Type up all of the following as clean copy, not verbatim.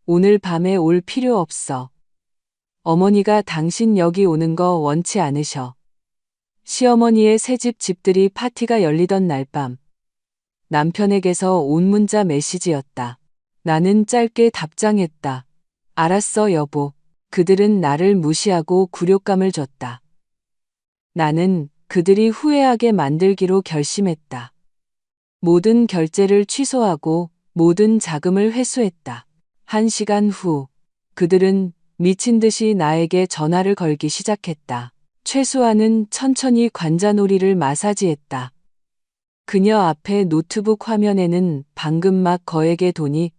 오늘 밤에 올 필요 없어. 어머니가 당신 여기 오는 거 원치 않으셔. 시어머니의 새집 집들이 파티가 열리던 날 밤. 남편에게서 온 문자 메시지였다. 나는 짧게 답장했다. 알았어, 여보. 그들은 나를 무시하고 굴욕감을 줬다. 나는 그들이 후회하게 만들기로 결심했다. 모든 결제를 취소하고 모든 자금을 회수했다. 1시간 후, 그들은 미친 듯이 나에게 전화를 걸기 시작했다. 최수아는 천천히 관자놀이를 마사지했다. 그녀 앞에 노트북 화면에는 방금 막 거액의 돈이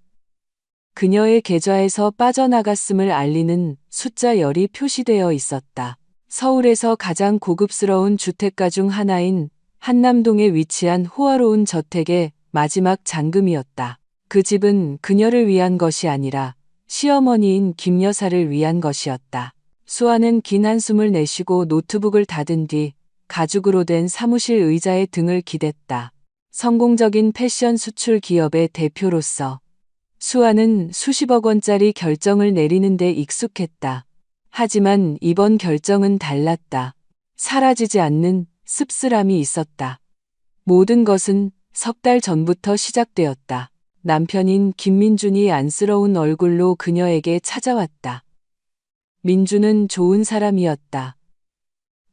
그녀의 계좌에서 빠져나갔음을 알리는 숫자 10이 표시되어 있었다. 서울에서 가장 고급스러운 주택가 중 하나인 한남동에 위치한 호화로운 저택의 마지막 잔금이었다. 그 집은 그녀를 위한 것이 아니라 시어머니인 김 여사를 위한 것이었다. 수아는 긴 한숨을 내쉬고 노트북을 닫은 뒤 가죽으로 된 사무실 의자에 등을 기댔다. 성공적인 패션 수출 기업의 대표로서 수아는 수십억 원짜리 결정을 내리는 데 익숙했다. 하지만 이번 결정은 달랐다. 사라지지 않는 씁쓸함이 있었다. 모든 것은 석 달 전부터 시작되었다. 남편인 김민준이 안쓰러운 얼굴로 그녀에게 찾아왔다. 민준은 좋은 사람이었다.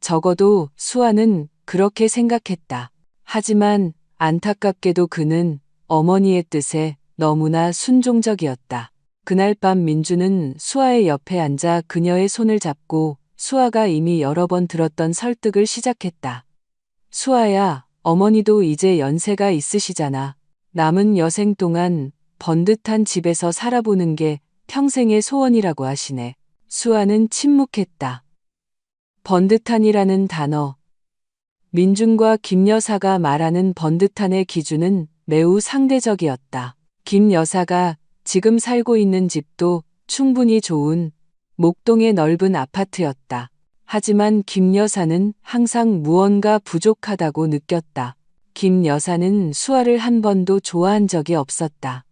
적어도 수아는 그렇게 생각했다. 하지만 안타깝게도 그는 어머니의 뜻에 너무나 순종적이었다. 그날 밤 민준은 수아의 옆에 앉아 그녀의 손을 잡고 수아가 이미 여러 번 들었던 설득을 시작했다. 수아야, 어머니도 이제 연세가 있으시잖아. 남은 여생 동안 번듯한 집에서 살아보는 게 평생의 소원이라고 하시네. 수아는 침묵했다. 번듯한이라는 단어. 민준과 김 여사가 말하는 번듯한의 기준은 매우 상대적이었다. 김 여사가 지금 살고 있는 집도 충분히 좋은 목동의 넓은 아파트였다. 하지만 김 여사는 항상 무언가 부족하다고 느꼈다. 김 여사는 수아를 한 번도 좋아한 적이 없었다.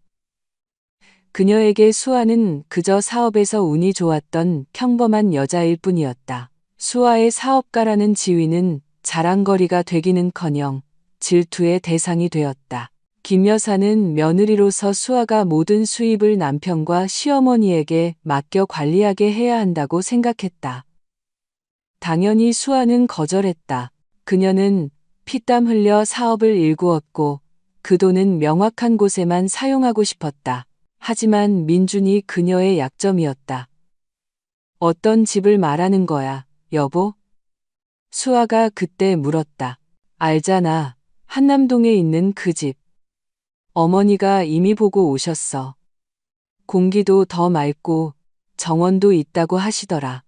그녀에게 수아는 그저 사업에서 운이 좋았던 평범한 여자일 뿐이었다. 수아의 사업가라는 지위는 자랑거리가 되기는커녕 질투의 대상이 되었다. 김 여사는 며느리로서 수아가 모든 수입을 남편과 시어머니에게 맡겨 관리하게 해야 한다고 생각했다. 당연히 수아는 거절했다. 그녀는 피땀 흘려 사업을 일구었고 그 돈은 명확한 곳에만 사용하고 싶었다. 하지만 민준이 그녀의 약점이었다. 어떤 집을 말하는 거야, 여보? 수아가 그때 물었다. 알잖아. 한남동에 있는 그 집. 어머니가 이미 보고 오셨어. 공기도 더 맑고 정원도 있다고 하시더라.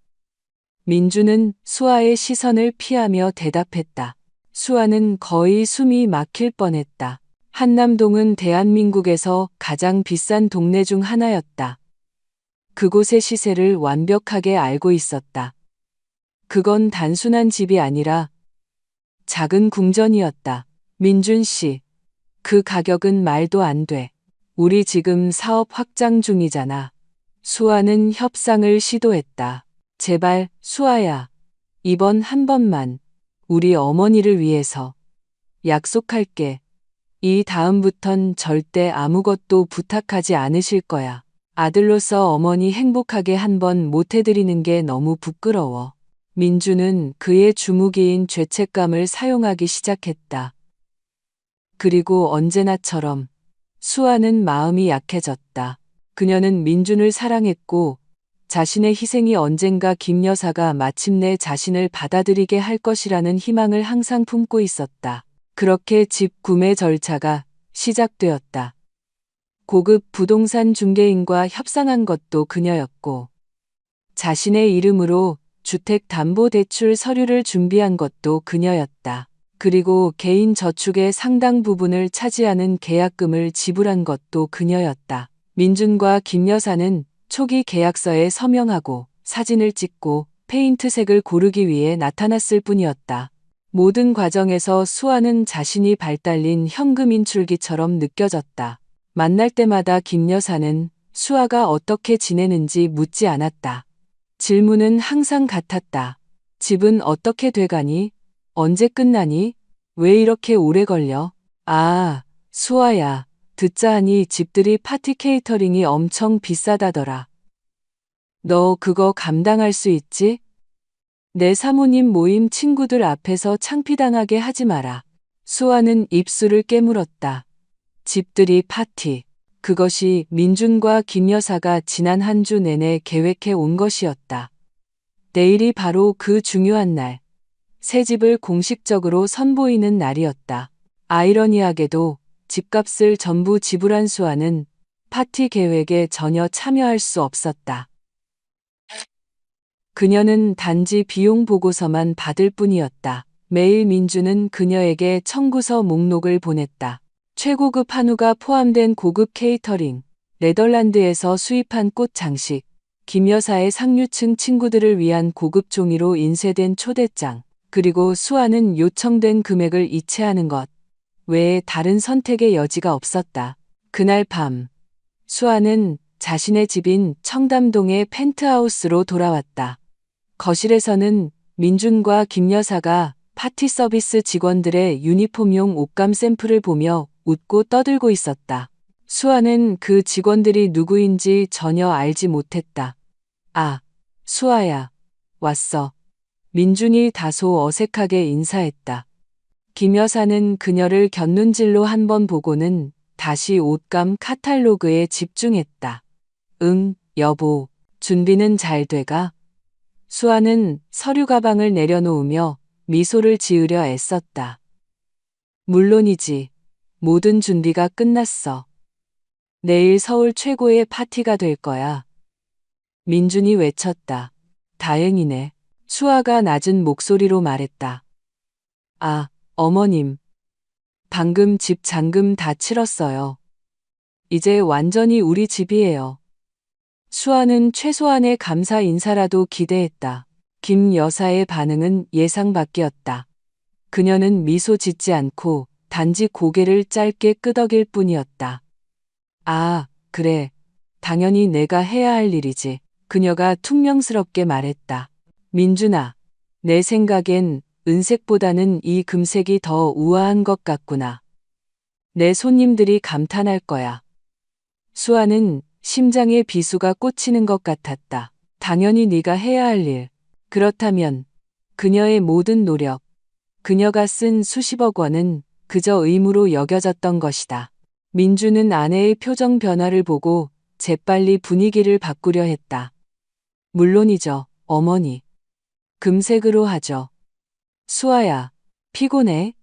민주는 수아의 시선을 피하며 대답했다. 수아는 거의 숨이 막힐 뻔했다. 한남동은 대한민국에서 가장 비싼 동네 중 하나였다. 그곳의 시세를 완벽하게 알고 있었다. 그건 단순한 집이 아니라 작은 궁전이었다. 민준 씨, 그 가격은 말도 안 돼. 우리 지금 사업 확장 중이잖아. 수아는 협상을 시도했다. 제발, 수아야. 이번 한 번만 우리 어머니를 위해서 약속할게. 이 다음부턴 절대 아무것도 부탁하지 않으실 거야. 아들로서 어머니 행복하게 한 번 못해드리는 게 너무 부끄러워. 민주는 그의 주무기인 죄책감을 사용하기 시작했다. 그리고 언제나처럼 수아는 마음이 약해졌다. 그녀는 민준을 사랑했고 자신의 희생이 언젠가 김 여사가 마침내 자신을 받아들이게 할 것이라는 희망을 항상 품고 있었다. 그렇게 집 구매 절차가 시작되었다. 고급 부동산 중개인과 협상한 것도 그녀였고 자신의 이름으로 주택담보대출 서류를 준비한 것도 그녀였다. 그리고 개인 저축의 상당 부분을 차지하는 계약금을 지불한 것도 그녀였다. 민준과 김 여사는 초기 계약서에 서명하고 사진을 찍고 페인트색을 고르기 위해 나타났을 뿐이었다. 모든 과정에서 수아는 자신이 발달린 현금 인출기처럼 느껴졌다. 만날 때마다 김 여사는 수아가 어떻게 지내는지 묻지 않았다. 질문은 항상 같았다. 집은 어떻게 돼가니? 언제 끝나니? 왜 이렇게 오래 걸려? 아, 수아야. 듣자 하니 집들이 파티 케이터링이 엄청 비싸다더라. 너 그거 감당할 수 있지? 내 사모님 모임 친구들 앞에서 창피당하게 하지 마라. 수아는 입술을 깨물었다. 집들이 파티. 그것이 민준과 김 여사가 지난 한 주 내내 계획해 온 것이었다. 내일이 바로 그 중요한 날. 새 집을 공식적으로 선보이는 날이었다. 아이러니하게도 집값을 전부 지불한 수아는 파티 계획에 전혀 참여할 수 없었다. 그녀는 단지 비용 보고서만 받을 뿐이었다. 매일 민주는 그녀에게 청구서 목록을 보냈다. 최고급 한우가 포함된 고급 케이터링, 네덜란드에서 수입한 꽃 장식, 김 여사의 상류층 친구들을 위한 고급 종이로 인쇄된 초대장, 그리고 수아는 요청된 금액을 이체하는 것 외에 다른 선택의 여지가 없었다. 그날 밤, 수아는 자신의 집인 청담동의 펜트하우스로 돌아왔다. 거실에서는 민준과 김 여사가 파티 서비스 직원들의 유니폼용 옷감 샘플을 보며 웃고 떠들고 있었다. 수아는 그 직원들이 누구인지 전혀 알지 못했다. 아, 수아야. 왔어. 민준이 다소 어색하게 인사했다. 김 여사는 그녀를 곁눈질로 한 번 보고는 다시 옷감 카탈로그에 집중했다. 응, 여보. 준비는 잘 돼가? 수아는 서류 가방을 내려놓으며 미소를 지으려 애썼다. 물론이지. 모든 준비가 끝났어. 내일 서울 최고의 파티가 될 거야. 민준이 외쳤다. 다행이네. 수아가 낮은 목소리로 말했다. 아, 어머님. 방금 집 잔금 다 치렀어요. 이제 완전히 우리 집이에요. 수아는 최소한의 감사 인사라도 기대했다. 김 여사의 반응은 예상 밖이었다. 그녀는 미소 짓지 않고 단지 고개를 짧게 끄덕일 뿐이었다. 아, 그래. 당연히 내가 해야 할 일이지. 그녀가 퉁명스럽게 말했다. 민준아, 내 생각엔 은색보다는 이 금색이 더 우아한 것 같구나. 내 손님들이 감탄할 거야. 수아는 심장에 비수가 꽂히는 것 같았다. 당연히 네가 해야 할 일. 그렇다면 그녀의 모든 노력, 그녀가 쓴 수십억 원은 그저 의무로 여겨졌던 것이다. 민주는 아내의 표정 변화를 보고 재빨리 분위기를 바꾸려 했다. 물론이죠, 어머니. 금색으로 하죠. 수아야, 피곤해?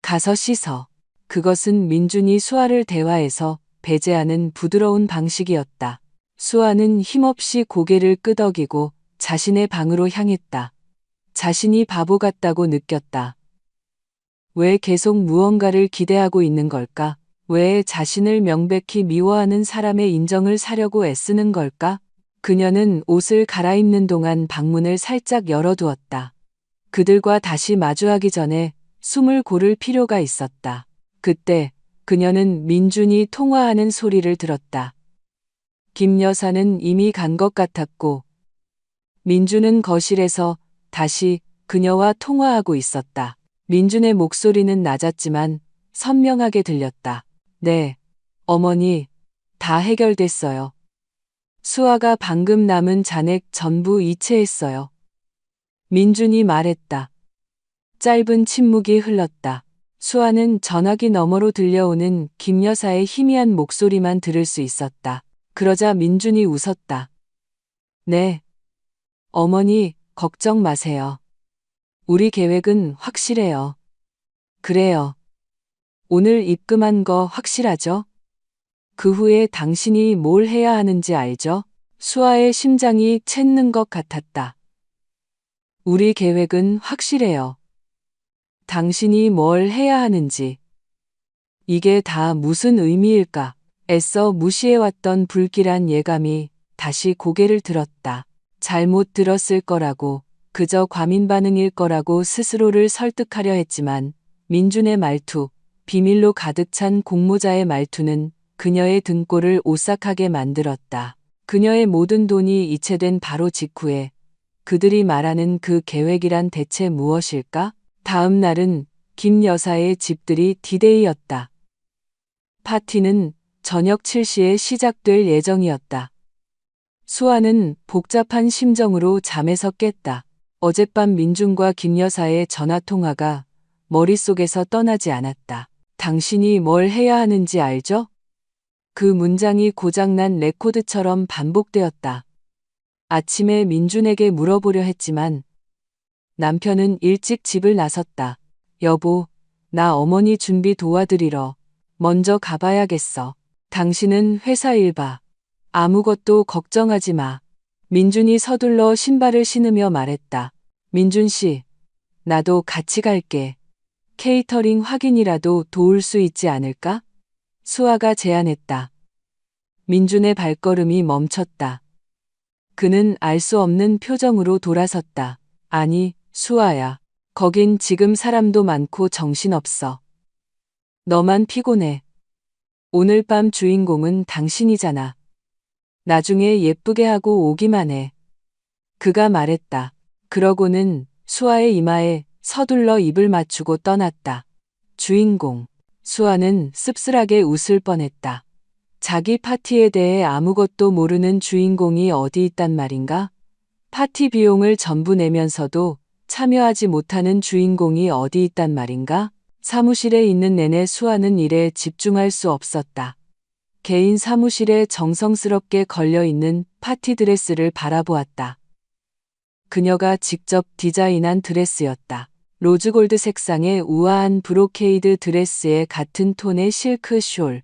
가서 씻어. 그것은 민준이 수아를 대화에서 배제하는 부드러운 방식이었다. 수아는 힘없이 고개를 끄덕이고 자신의 방으로 향했다. 자신이 바보 같다고 느꼈다. 왜 계속 무언가를 기대하고 있는 걸까? 왜 자신을 명백히 미워하는 사람의 인정을 사려고 애쓰는 걸까? 그녀는 옷을 갈아입는 동안 방문을 살짝 열어두었다. 그들과 다시 마주하기 전에 숨을 고를 필요가 있었다. 그때 그녀는 민준이 통화하는 소리를 들었다. 김 여사는 이미 간 것 같았고 민준은 거실에서 다시 그녀와 통화하고 있었다. 민준의 목소리는 낮았지만 선명하게 들렸다. 네, 어머니, 다 해결됐어요. 수아가 방금 남은 잔액 전부 이체했어요. 민준이 말했다. 짧은 침묵이 흘렀다. 수아는 전화기 너머로 들려오는 김 여사의 희미한 목소리만 들을 수 있었다. 그러자 민준이 웃었다. 네. 어머니, 걱정 마세요. 우리 계획은 확실해요. 그래요. 오늘 입금한 거 확실하죠? 그 후에 당신이 뭘 해야 하는지 알죠? 수아의 심장이 솟는 것 같았다. 우리 계획은 확실해요. 당신이 뭘 해야 하는지. 이게 다 무슨 의미일까? 애써 무시해왔던 불길한 예감이 다시 고개를 들었다. 잘못 들었을 거라고, 그저 과민 반응일 거라고 스스로를 설득하려 했지만 민준의 말투, 비밀로 가득 찬 공모자의 말투는 그녀의 등골을 오싹하게 만들었다. 그녀의 모든 돈이 이체된 바로 직후에 그들이 말하는 그 계획이란 대체 무엇일까? 다음 날은 김 여사의 집들이 디데이였다. 파티는 저녁 7시에 시작될 예정이었다. 수아는 복잡한 심정으로 잠에서 깼다. 어젯밤 민준과 김 여사의 전화통화가 머릿속에서 떠나지 않았다. 당신이 뭘 해야 하는지 알죠? 그 문장이 고장난 레코드처럼 반복되었다. 아침에 민준에게 물어보려 했지만 남편은 일찍 집을 나섰다. 여보, 나 어머니 준비 도와드리러 먼저 가봐야겠어. 당신은 회사 일 봐. 아무것도 걱정하지 마. 민준이 서둘러 신발을 신으며 말했다. 민준 씨, 나도 같이 갈게. 케이터링 확인이라도 도울 수 있지 않을까? 수아가 제안했다. 민준의 발걸음이 멈췄다. 그는 알 수 없는 표정으로 돌아섰다. 아니, 수아야. 거긴 지금 사람도 많고 정신없어. 너만 피곤해. 오늘 밤 주인공은 당신이잖아. 나중에 예쁘게 하고 오기만 해. 그가 말했다. 그러고는 수아의 이마에 서둘러 입을 맞추고 떠났다. 주인공. 수아는 씁쓸하게 웃을 뻔했다. 자기 파티에 대해 아무것도 모르는 주인공이 어디 있단 말인가? 파티 비용을 전부 내면서도 참여하지 못하는 주인공이 어디 있단 말인가? 사무실에 있는 내내 수아는 일에 집중할 수 없었다. 개인 사무실에 정성스럽게 걸려있는 파티 드레스를 바라보았다. 그녀가 직접 디자인한 드레스였다. 로즈골드 색상의 우아한 브로케이드 드레스에 같은 톤의 실크 숄.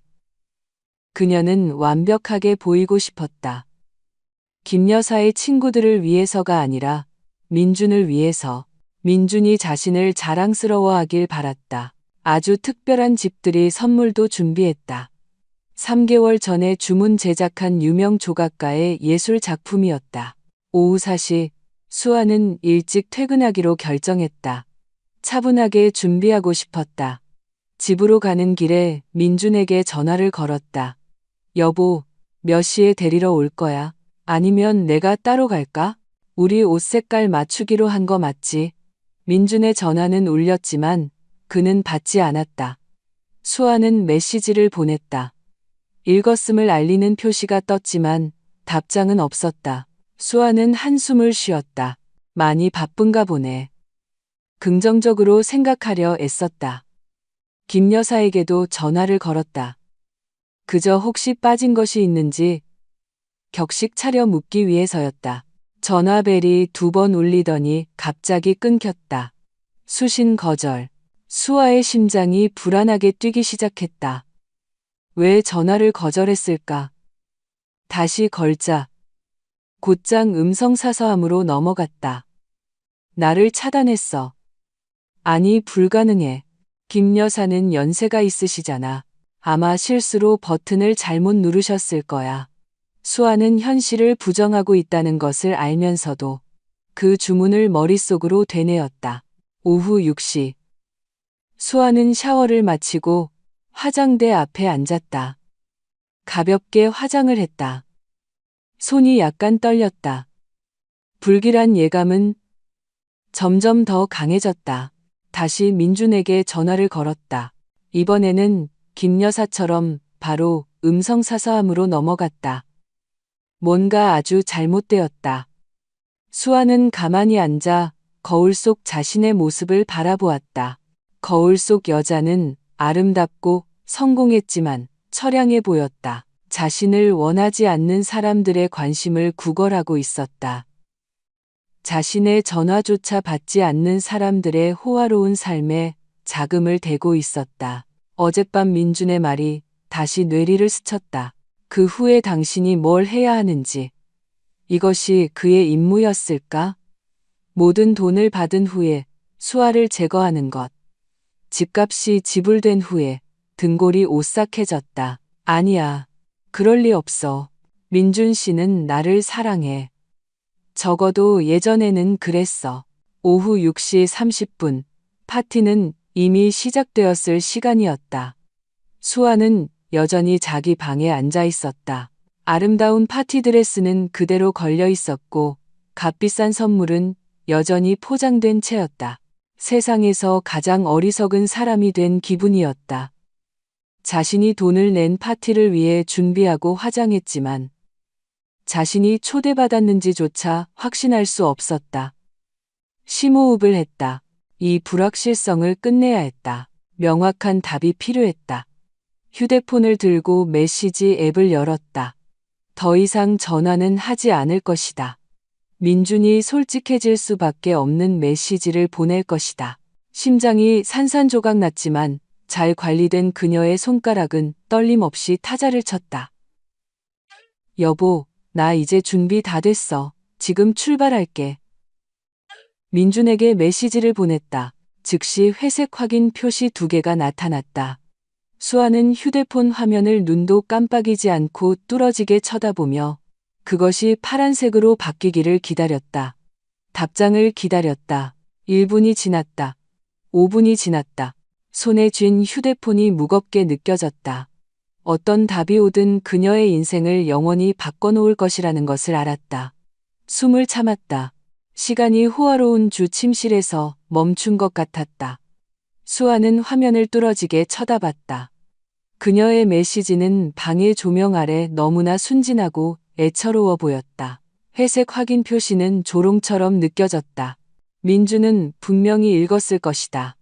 그녀는 완벽하게 보이고 싶었다. 김 여사의 친구들을 위해서가 아니라 민준을 위해서. 민준이 자신을 자랑스러워하길 바랐다. 아주 특별한 집들이 선물도 준비했다. 3개월 전에 주문 제작한 유명 조각가의 예술 작품이었다. 오후 4시 수아는 일찍 퇴근하기로 결정했다. 차분하게 준비하고 싶었다. 집으로 가는 길에 민준에게 전화를 걸었다. 여보, 몇 시에 데리러 올 거야? 아니면 내가 따로 갈까? 우리 옷 색깔 맞추기로 한 거 맞지? 민준의 전화는 울렸지만 그는 받지 않았다. 수아는 메시지를 보냈다. 읽었음을 알리는 표시가 떴지만 답장은 없었다. 수아는 한숨을 쉬었다. 많이 바쁜가 보네. 긍정적으로 생각하려 애썼다. 김 여사에게도 전화를 걸었다. 그저 혹시 빠진 것이 있는지 격식 차려 묻기 위해서였다. 전화벨이 2번 울리더니 갑자기 끊겼다. 수신 거절. 수아의 심장이 불안하게 뛰기 시작했다. 왜 전화를 거절했을까? 다시 걸자. 곧장 음성 사서함으로 넘어갔다. 나를 차단했어. 아니, 불가능해. 김 여사는 연세가 있으시잖아. 아마 실수로 버튼을 잘못 누르셨을 거야. 수아는 현실을 부정하고 있다는 것을 알면서도 그 주문을 머릿속으로 되뇌었다. 오후 6시. 수아는 샤워를 마치고 화장대 앞에 앉았다. 가볍게 화장을 했다. 손이 약간 떨렸다. 불길한 예감은 점점 더 강해졌다. 다시 민준에게 전화를 걸었다. 이번에는 김 여사처럼 바로 음성 사서함으로 넘어갔다. 뭔가 아주 잘못되었다. 수아는 가만히 앉아 거울 속 자신의 모습을 바라보았다. 거울 속 여자는 아름답고 성공했지만 처량해 보였다. 자신을 원하지 않는 사람들의 관심을 구걸하고 있었다. 자신의 전화조차 받지 않는 사람들의 호화로운 삶에 자금을 대고 있었다. 어젯밤 민준의 말이 다시 뇌리를 스쳤다. 그 후에 당신이 뭘 해야 하는지. 이것이 그의 임무였을까? 모든 돈을 받은 후에 수아를 제거하는 것. 집값이 지불된 후에 등골이 오싹해졌다. 아니야. 그럴 리 없어. 민준 씨는 나를 사랑해. 적어도 예전에는 그랬어. 오후 6시 30분. 파티는 이미 시작되었을 시간이었다. 수아는 여전히 자기 방에 앉아 있었다. 아름다운 파티 드레스는 그대로 걸려 있었고 값비싼 선물은 여전히 포장된 채였다. 세상에서 가장 어리석은 사람이 된 기분이었다. 자신이 돈을 낸 파티를 위해 준비하고 화장했지만 자신이 초대받았는지조차 확신할 수 없었다. 심호흡을 했다. 이 불확실성을 끝내야 했다. 명확한 답이 필요했다. 휴대폰을 들고 메시지 앱을 열었다. 더 이상 전화는 하지 않을 것이다. 민준이 솔직해질 수밖에 없는 메시지를 보낼 것이다. 심장이 산산조각 났지만 잘 관리된 그녀의 손가락은 떨림 없이 타자를 쳤다. 여보, 나 이제 준비 다 됐어. 지금 출발할게. 민준에게 메시지를 보냈다. 즉시 회색 확인 표시 2개가 나타났다. 수아는 휴대폰 화면을 눈도 깜빡이지 않고 뚫어지게 쳐다보며 그것이 파란색으로 바뀌기를 기다렸다. 답장을 기다렸다. 1분이 지났다. 5분이 지났다. 손에 쥔 휴대폰이 무겁게 느껴졌다. 어떤 답이 오든 그녀의 인생을 영원히 바꿔놓을 것이라는 것을 알았다. 숨을 참았다. 시간이 호화로운 주 침실에서 멈춘 것 같았다. 수아는 화면을 뚫어지게 쳐다봤다. 그녀의 메시지는 방의 조명 아래 너무나 순진하고 애처로워 보였다. 회색 확인 표시는 조롱처럼 느껴졌다. 민주는 분명히 읽었을 것이다.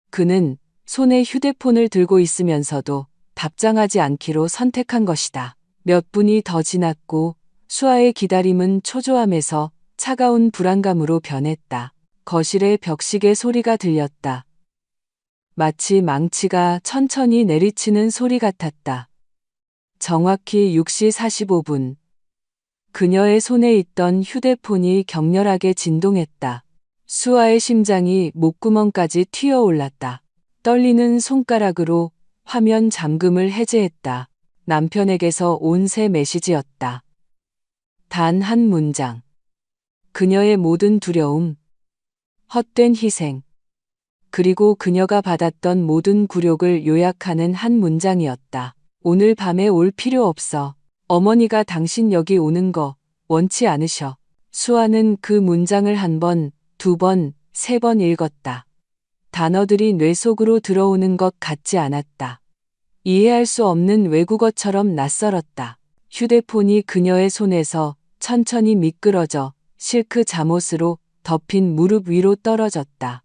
그는 손에 휴대폰을 들고 있으면서도 답장하지 않기로 선택한 것이다. 몇 분이 더 지났고 수아의 기다림은 초조함에서 차가운 불안감으로 변했다. 거실에 벽시계 소리가 들렸다. 마치 망치가 천천히 내리치는 소리 같았다. 정확히 6시 45분. 그녀의 손에 있던 휴대폰이 격렬하게 진동했다. 수아의 심장이 목구멍까지 튀어올랐다. 떨리는 손가락으로 화면 잠금을 해제했다. 남편에게서 온 새 메시지였다. 단 한 문장. 그녀의 모든 두려움, 헛된 희생, 그리고 그녀가 받았던 모든 굴욕을 요약하는 한 문장이었다. 오늘 밤에 올 필요 없어. 어머니가 당신 여기 오는 거 원치 않으셔. 수아는 그 문장을 1번, 2번, 3번 읽었다. 단어들이 뇌 속으로 들어오는 것 같지 않았다. 이해할 수 없는 외국어처럼 낯설었다. 휴대폰이 그녀의 손에서 천천히 미끄러져 실크 잠옷으로 덮인 무릎 위로 떨어졌다.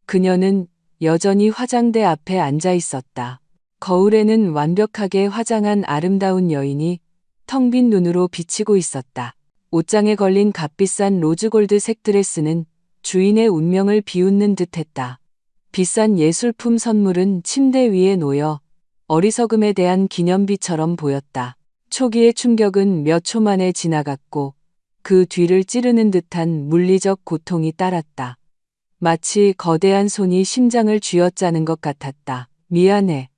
그녀는 여전히 화장대 앞에 앉아 있었다. 거울에는 완벽하게 화장한 아름다운 여인이 텅 빈 눈으로 비치고 있었다. 옷장에 걸린 값비싼 로즈골드색 드레스는 주인의 운명을 비웃는 듯했다. 비싼 예술품 선물은 침대 위에 놓여 어리석음에 대한 기념비처럼 보였다. 초기의 충격은 몇 초 만에 지나갔고 그 뒤를 찌르는 듯한 물리적 고통이 따랐다. 마치 거대한 손이 심장을 쥐어짜는 것 같았다. 미안해.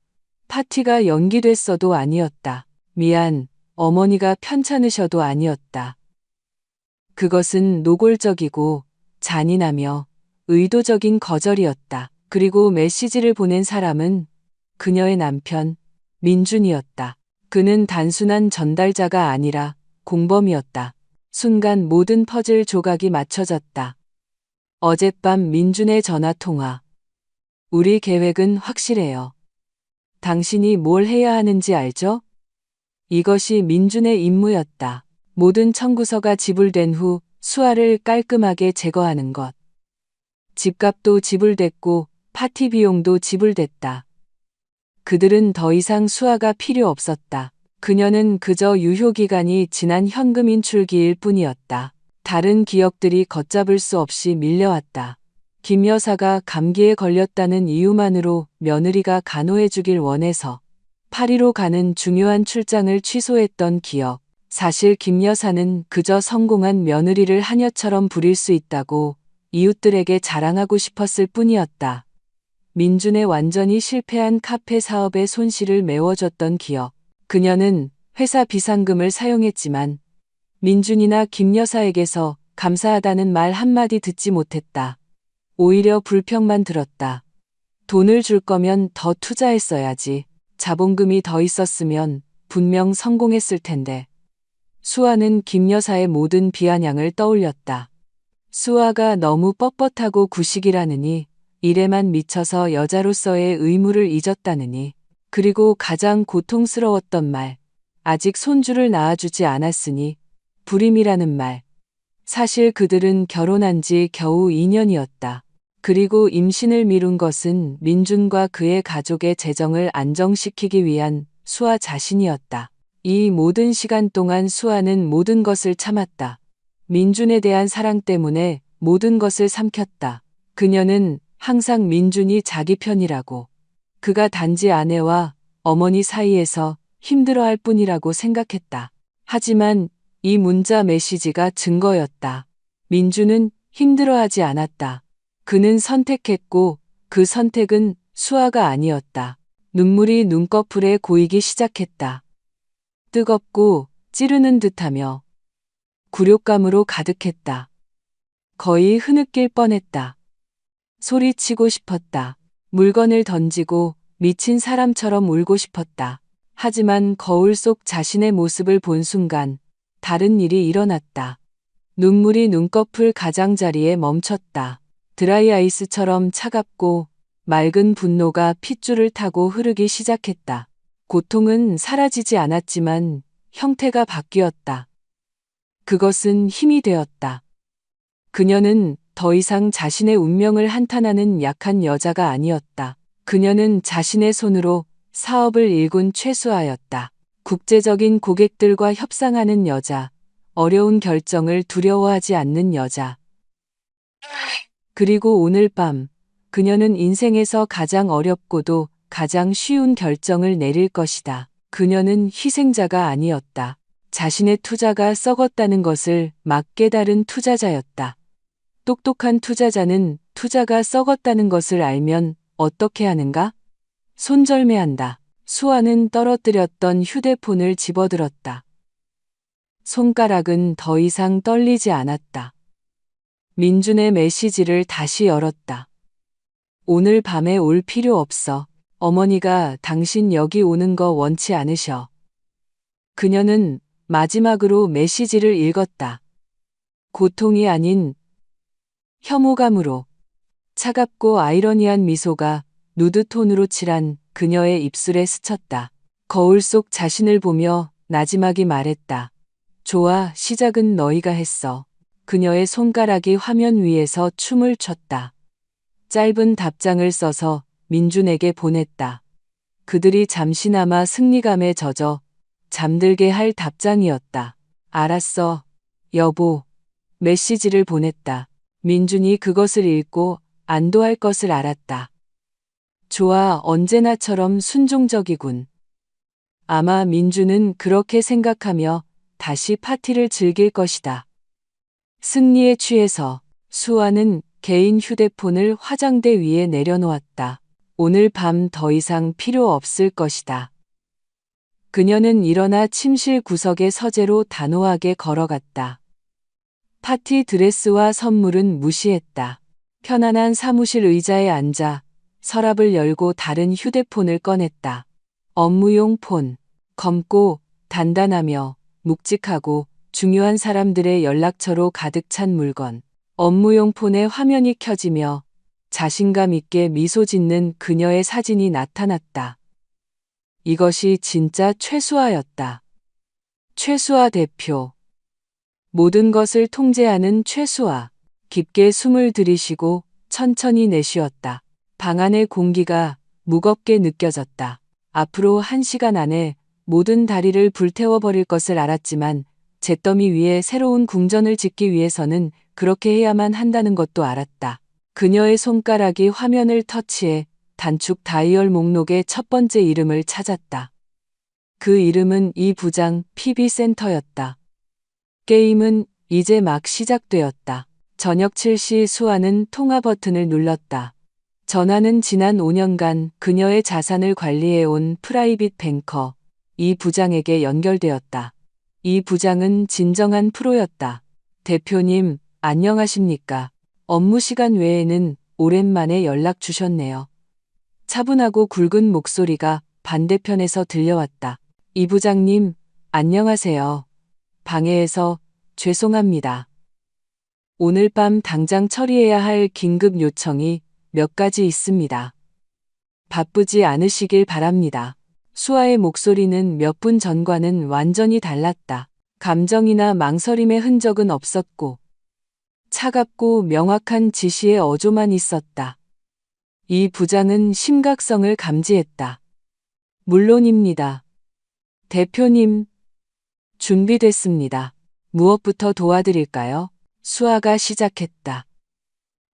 파티가 연기됐어도 아니었다. 미안. 어머니가 편찮으셔도 아니었다. 그것은 노골적이고 잔인하며 의도적인 거절이었다. 그리고 메시지를 보낸 사람은 그녀의 남편, 민준이었다. 그는 단순한 전달자가 아니라 공범이었다. 순간 모든 퍼즐 조각이 맞춰졌다. 어젯밤 민준의 전화통화. 우리 계획은 확실해요. 당신이 뭘 해야 하는지 알죠? 이것이 민준의 임무였다. 모든 청구서가 지불된 후 수아를 깔끔하게 제거하는 것. 집값도 지불됐고 파티 비용도 지불됐다. 그들은 더 이상 수아가 필요 없었다. 그녀는 그저 유효기간이 지난 현금 인출기일 뿐이었다. 다른 기억들이 걷잡을 수 없이 밀려왔다. 김 여사가 감기에 걸렸다는 이유만으로 며느리가 간호해주길 원해서 파리로 가는 중요한 출장을 취소했던 기억. 사실 김 여사는 그저 성공한 며느리를 하녀처럼 부릴 수 있다고 이웃들에게 자랑하고 싶었을 뿐이었다. 민준의 완전히 실패한 카페 사업의 손실을 메워줬던 기억. 그녀는 회사 비상금을 사용했지만 민준이나 김 여사에게서 감사하다는 말 한마디 듣지 못했다. 오히려 불평만 들었다. 돈을 줄 거면 더 투자했어야지. 자본금이 더 있었으면 분명 성공했을 텐데. 수아는 김 여사의 모든 비아냥을 떠올렸다. 수아가 너무 뻣뻣하고 구식이라느니, 일에만 미쳐서 여자로서의 의무를 잊었다느니, 그리고 가장 고통스러웠던 말, 아직 손주를 낳아주지 않았으니, 불임이라는 말. 사실 그들은 결혼한 지 겨우 2년이었다. 그리고 임신을 미룬 것은 민준과 그의 가족의 재정을 안정시키기 위한 수아 자신이었다. 이 모든 시간 동안 수아는 모든 것을 참았다. 민준에 대한 사랑 때문에 모든 것을 삼켰다. 그녀는 항상 민준이 자기 편이라고, 그가 단지 아내와 어머니 사이에서 힘들어할 뿐이라고 생각했다. 하지만 이 문자 메시지가 증거였다. 민준은 힘들어하지 않았다. 그는 선택했고 그 선택은 수아가 아니었다. 눈물이 눈꺼풀에 고이기 시작했다. 뜨겁고 찌르는 듯하며 굴욕감으로 가득했다. 거의 흐느낄 뻔했다. 소리치고 싶었다. 물건을 던지고 미친 사람처럼 울고 싶었다. 하지만 거울 속 자신의 모습을 본 순간 다른 일이 일어났다. 눈물이 눈꺼풀 가장자리에 멈췄다. 드라이 아이스처럼 차갑고 맑은 분노가 핏줄을 타고 흐르기 시작했다. 고통은 사라지지 않았지만 형태가 바뀌었다. 그것은 힘이 되었다. 그녀는 더 이상 자신의 운명을 한탄하는 약한 여자가 아니었다. 그녀는 자신의 손으로 사업을 일군 최수아였다. 국제적인 고객들과 협상하는 여자, 어려운 결정을 두려워하지 않는 여자. 그리고 오늘 밤, 그녀는 인생에서 가장 어렵고도 가장 쉬운 결정을 내릴 것이다. 그녀는 희생자가 아니었다. 자신의 투자가 썩었다는 것을 막 깨달은 투자자였다. 똑똑한 투자자는 투자가 썩었다는 것을 알면 어떻게 하는가? 손절매한다. 수아는 떨어뜨렸던 휴대폰을 집어들었다. 손가락은 더 이상 떨리지 않았다. 민준의 메시지를 다시 열었다. 오늘 밤에 올 필요 없어. 어머니가 당신 여기 오는 거 원치 않으셔. 그녀는 마지막으로 메시지를 읽었다. 고통이 아닌 혐오감으로. 차갑고 아이러니한 미소가 누드톤으로 칠한 그녀의 입술에 스쳤다. 거울 속 자신을 보며 나지막이 말했다. 좋아, 시작은 너희가 했어. 그녀의 손가락이 화면 위에서 춤을 췄다. 짧은 답장을 써서 민준에게 보냈다. 그들이 잠시나마 승리감에 젖어 잠들게 할 답장이었다. 알았어, 여보. 메시지를 보냈다. 민준이 그것을 읽고 안도할 것을 알았다. 좋아, 언제나처럼 순종적이군. 아마 민준은 그렇게 생각하며 다시 파티를 즐길 것이다. 승리에 취해서 수아는 개인 휴대폰을 화장대 위에 내려놓았다. 오늘 밤 더 이상 필요 없을 것이다. 그녀는 일어나 침실 구석의 서재로 단호하게 걸어갔다. 파티 드레스와 선물은 무시했다. 편안한 사무실 의자에 앉아 서랍을 열고 다른 휴대폰을 꺼냈다. 업무용 폰. 검고 단단하며 묵직하고 중요한 사람들의 연락처로 가득 찬 물건. 업무용 폰에 화면이 켜지며 자신감 있게 미소 짓는 그녀의 사진이 나타났다. 이것이 진짜 최수아였다. 최수아 대표. 모든 것을 통제하는 최수아. 깊게 숨을 들이쉬고 천천히 내쉬었다. 방 안의 공기가 무겁게 느껴졌다. 앞으로 1시간 안에 모든 다리를 불태워버릴 것을 알았지만 잿더미 위에 새로운 궁전을 짓기 위해서는 그렇게 해야만 한다는 것도 알았다. 그녀의 손가락이 화면을 터치해 단축 다이얼 목록의 첫 번째 이름을 찾았다. 그 이름은 이 부장 PB센터였다. 게임은 이제 막 시작되었다. 저녁 7시 수아는 통화 버튼을 눌렀다. 전화는 지난 5년간 그녀의 자산을 관리해온 프라이빗 뱅커 이 부장에게 연결되었다. 이 부장은 진정한 프로였다. 대표님, 안녕하십니까? 업무 시간 외에는 오랜만에 연락 주셨네요. 차분하고 굵은 목소리가 반대편에서 들려왔다. 이 부장님, 안녕하세요. 방해해서 죄송합니다. 오늘 밤 당장 처리해야 할 긴급 요청이 몇 가지 있습니다. 바쁘지 않으시길 바랍니다. 수아의 목소리는 몇 분 전과는 완전히 달랐다. 감정이나 망설임의 흔적은 없었고 차갑고 명확한 지시의 어조만 있었다. 이 부장은 심각성을 감지했다. 물론입니다. 대표님, 준비됐습니다. 무엇부터 도와드릴까요? 수아가 시작했다.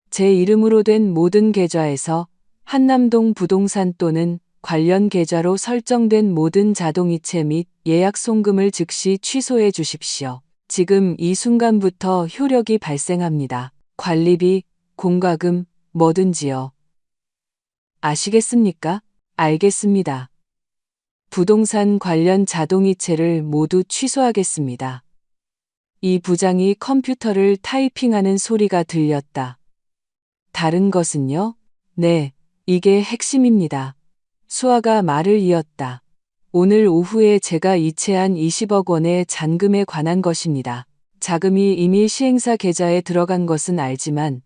제 이름으로 된 모든 계좌에서 한남동 부동산 또는 관련 계좌로 설정된 모든 자동이체 및 예약 송금을 즉시 취소해 주십시오. 지금 이 순간부터 효력이 발생합니다. 관리비, 공과금, 뭐든지요. 아시겠습니까? 알겠습니다. 부동산 관련 자동이체를 모두 취소하겠습니다. 이 부장이 컴퓨터를 타이핑하는 소리가 들렸다. 다른 것은요? 네, 이게 핵심입니다. 수아가 말을 이었다. 오늘 오후에 제가 이체한 20억 원의 잔금에 관한 것입니다. 자금이 이미 시행사 계좌에 들어간 것은 알지만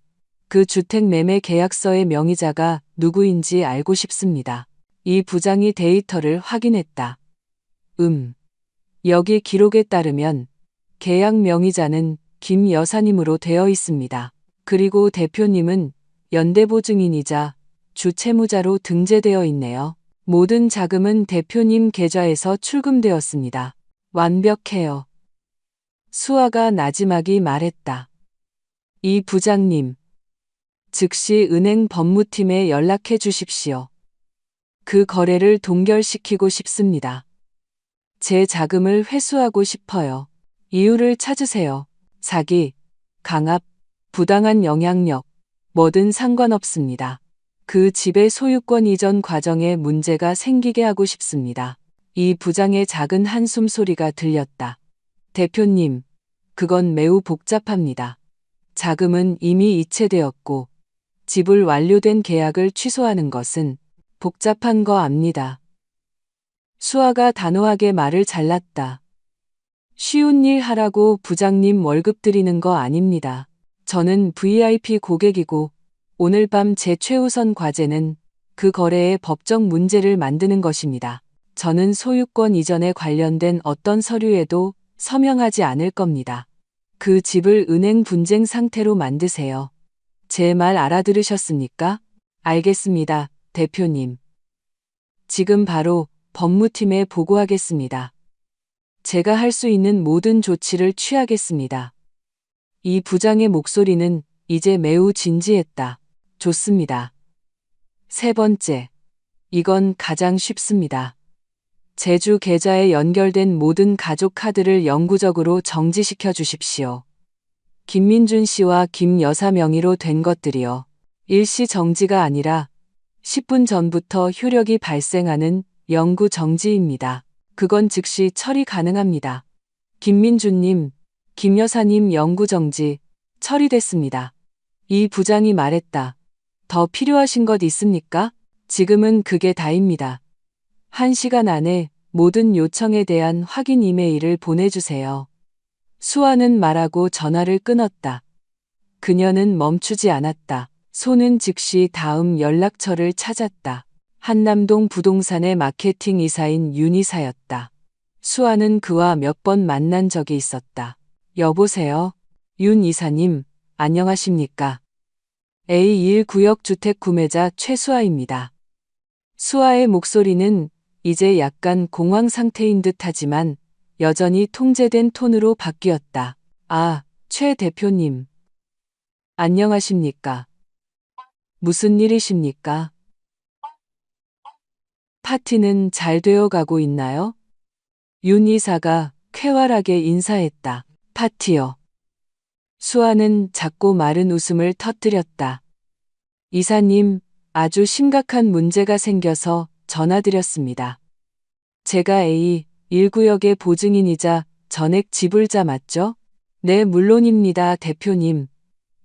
그 주택 매매 계약서의 명의자가 누구인지 알고 싶습니다. 이 부장이 데이터를 확인했다. 여기 기록에 따르면 계약 명의자는 김 여사님으로 되어 있습니다. 그리고 대표님은 연대보증인이자 주채무자로 등재되어 있네요. 모든 자금은 대표님 계좌에서 출금되었습니다. 완벽해요. 수아가 나지막이 말했다. 이 부장님, 즉시 은행 법무팀에 연락해 주십시오. 그 거래를 동결시키고 싶습니다. 제 자금을 회수하고 싶어요. 이유를 찾으세요. 사기, 강압, 부당한 영향력, 뭐든 상관없습니다. 그 집의 소유권 이전 과정에 문제가 생기게 하고 싶습니다. 이 부장의 작은 한숨 소리가 들렸다. 대표님, 그건 매우 복잡합니다. 자금은 이미 이체되었고 지불 완료된 계약을 취소하는 것은 복잡한 거 압니다. 수아가 단호하게 말을 잘랐다. 쉬운 일 하라고 부장님 월급 드리는 거 아닙니다. 저는 VIP 고객이고 오늘 밤 제 최우선 과제는 그 거래의 법적 문제를 만드는 것입니다. 저는 소유권 이전에 관련된 어떤 서류에도 서명하지 않을 겁니다. 그 집을 은행 분쟁 상태로 만드세요. 제 말 알아들으셨습니까? 알겠습니다, 대표님. 지금 바로 법무팀에 보고하겠습니다. 제가 할 수 있는 모든 조치를 취하겠습니다. 이 부장의 목소리는 이제 매우 진지했다. 좋습니다. 세 번째. 이건 가장 쉽습니다. 제주 계좌에 연결된 모든 가족 카드를 영구적으로 정지시켜 주십시오. 김민준 씨와 김 여사 명의로 된 것들이요. 일시 정지가 아니라 10분 전부터 효력이 발생하는 영구 정지입니다. 그건 즉시 처리 가능합니다. 김민준님, 김 여사님 영구 정지 처리됐습니다. 이 부장이 말했다. 더 필요하신 것 있습니까? 지금은 그게 다입니다. 1시간 안에 모든 요청에 대한 확인 이메일을 보내주세요. 수아는 말하고 전화를 끊었다. 그녀는 멈추지 않았다. 손은 즉시 다음 연락처를 찾았다. 한남동 부동산의 마케팅 이사인 윤 이사였다. 수아는 그와 몇 번 만난 적이 있었다. 여보세요? 윤 이사님, 안녕하십니까? A1구역 주택 구매자 최수아입니다. 수아의 목소리는 이제 약간 공황 상태인 듯 하지만 여전히 통제된 톤으로 바뀌었다. 아, 최 대표님. 안녕하십니까? 무슨 일이십니까? 파티는 잘 되어 가고 있나요? 윤 이사가 쾌활하게 인사했다. 파티요. 수아는 작고 마른 웃음을 터뜨렸다. 이사님, 아주 심각한 문제가 생겨서 전화드렸습니다. 제가 A1구역의 보증인이자 전액 지불자 맞죠? 네, 물론입니다, 대표님.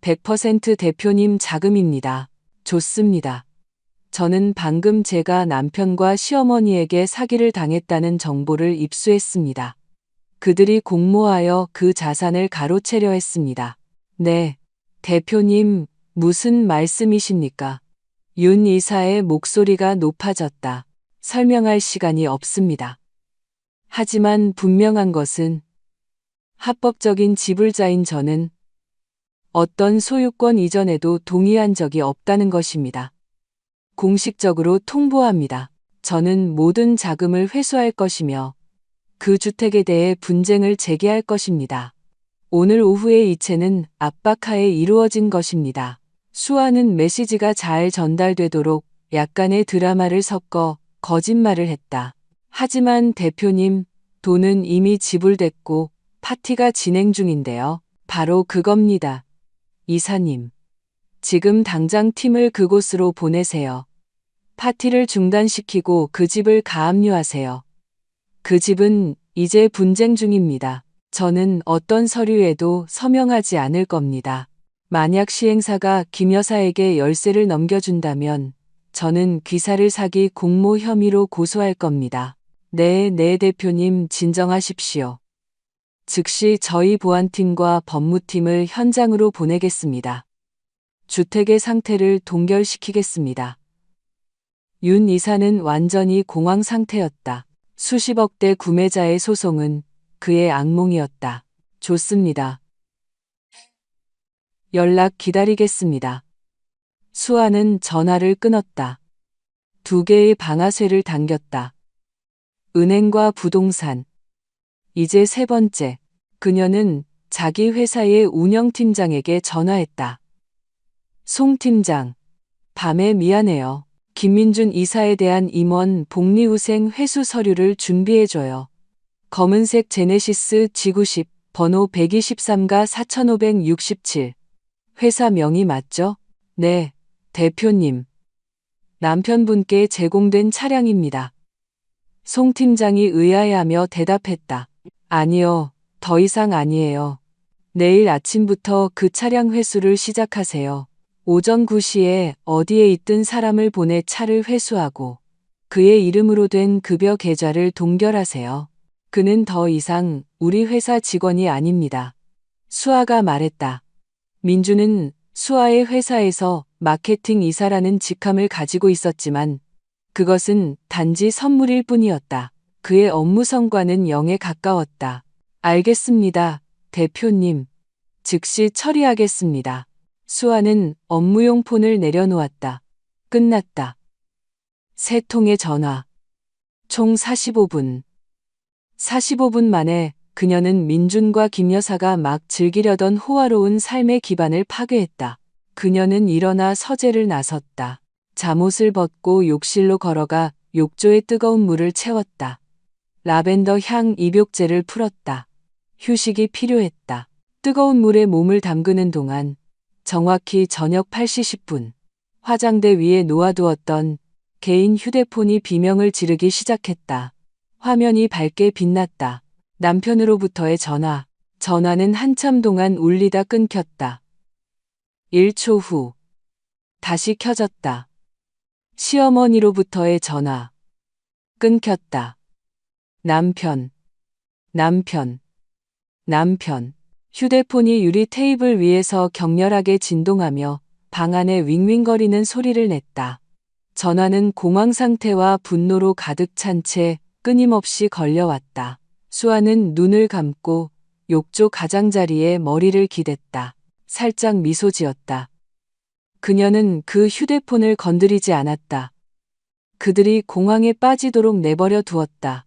100% 대표님 자금입니다. 좋습니다. 저는 방금 제가 남편과 시어머니에게 사기를 당했다는 정보를 입수했습니다. 그들이 공모하여 그 자산을 가로채려 했습니다. 네, 대표님, 무슨 말씀이십니까? 윤 이사의 목소리가 높아졌다. 설명할 시간이 없습니다. 하지만 분명한 것은 합법적인 지불자인 저는 어떤 소유권 이전에도 동의한 적이 없다는 것입니다. 공식적으로 통보합니다. 저는 모든 자금을 회수할 것이며 그 주택에 대해 분쟁을 제기할 것입니다. 오늘 오후의 이체는 압박하에 이루어진 것입니다. 수아는 메시지가 잘 전달되도록 약간의 드라마를 섞어 거짓말을 했다. 하지만 대표님, 돈은 이미 지불됐고 파티가 진행 중인데요. 바로 그겁니다. 이사님, 지금 당장 팀을 그곳으로 보내세요. 파티를 중단시키고 그 집을 가압류하세요. 그 집은 이제 분쟁 중입니다. 저는 어떤 서류에도 서명하지 않을 겁니다. 만약 시행사가 김 여사에게 열쇠를 넘겨준다면 저는 귀사를 사기 공모 혐의로 고소할 겁니다. 네, 대표님 진정하십시오. 즉시 저희 보안팀과 법무팀을 현장으로 보내겠습니다. 주택의 상태를 동결시키겠습니다. 윤 이사는 완전히 공황 상태였다. 수십억대 구매자의 소송은 그의 악몽이었다. 좋습니다. 연락 기다리겠습니다. 수아는 전화를 끊었다. 2개의 방아쇠를 당겼다. 은행과 부동산. 이제 3번째. 그녀는 자기 회사의 운영팀장에게 전화했다. 송 팀장, 밤에 미안해요. 김민준 이사에 대한 임원 복리후생 회수 서류를 준비해줘요. 검은색 제네시스 G90, 번호 123가 4567. 회사 명의 맞죠? 네, 대표님. 남편분께 제공된 차량입니다. 송 팀장이 의아해하며 대답했다. 아니요, 더 이상 아니에요. 내일 아침부터 그 차량 회수를 시작하세요. 오전 9시에 어디에 있든 사람을 보내 차를 회수하고 그의 이름으로 된 급여 계좌를 동결하세요. 그는 더 이상 우리 회사 직원이 아닙니다. 수아가 말했다. 민주는 수아의 회사에서 마케팅 이사라는 직함을 가지고 있었지만 그것은 단지 선물일 뿐이었다. 그의 업무 성과는 0에 가까웠다. 알겠습니다, 대표님. 즉시 처리하겠습니다. 수아는 업무용 폰을 내려놓았다. 끝났다. 3통의 전화. 총 45분. 45분 만에 그녀는 민준과 김 여사가 막 즐기려던 호화로운 삶의 기반을 파괴했다. 그녀는 일어나 서재를 나섰다. 잠옷을 벗고 욕실로 걸어가 욕조에 뜨거운 물을 채웠다. 라벤더 향 입욕제를 풀었다. 휴식이 필요했다. 뜨거운 물에 몸을 담그는 동안 정확히 저녁 8시 10분 화장대 위에 놓아두었던 개인 휴대폰이 비명을 지르기 시작했다. 화면이 밝게 빛났다. 남편으로부터의 전화. 전화는 한참 동안 울리다 끊겼다. 1초 후 다시 켜졌다. 시어머니로부터의 전화. 끊겼다. 남편. 휴대폰이 유리 테이블 위에서 격렬하게 진동하며 방 안에 윙윙거리는 소리를 냈다. 전화는 공황 상태와 분노로 가득 찬 채 끊임없이 걸려왔다. 수아는 눈을 감고 욕조 가장자리에 머리를 기댔다. 살짝 미소 지었다. 그녀는 그 휴대폰을 건드리지 않았다. 그들이 공황에 빠지도록 내버려 두었다.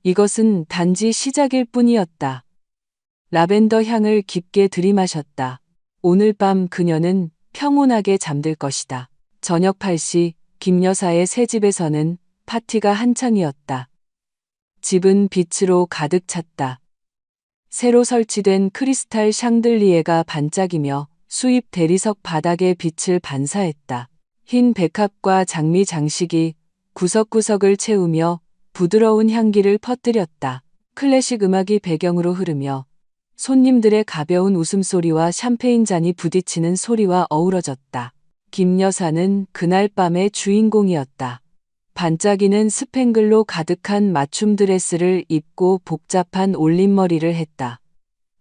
이것은 단지 시작일 뿐이었다. 라벤더 향을 깊게 들이마셨다. 오늘 밤 그녀는 평온하게 잠들 것이다. 저녁 8시 김 여사의 새 집에서는 파티가 한창이었다. 집은 빛으로 가득 찼다. 새로 설치된 크리스탈 샹들리에가 반짝이며 수입 대리석 바닥에 빛을 반사했다. 흰 백합과 장미 장식이 구석구석을 채우며 부드러운 향기를 퍼뜨렸다. 클래식 음악이 배경으로 흐르며 손님들의 가벼운 웃음소리와 샴페인 잔이 부딪히는 소리와 어우러졌다. 김 여사는 그날 밤의 주인공이었다. 반짝이는 스팽글로 가득한 맞춤 드레스를 입고 복잡한 올림머리를 했다.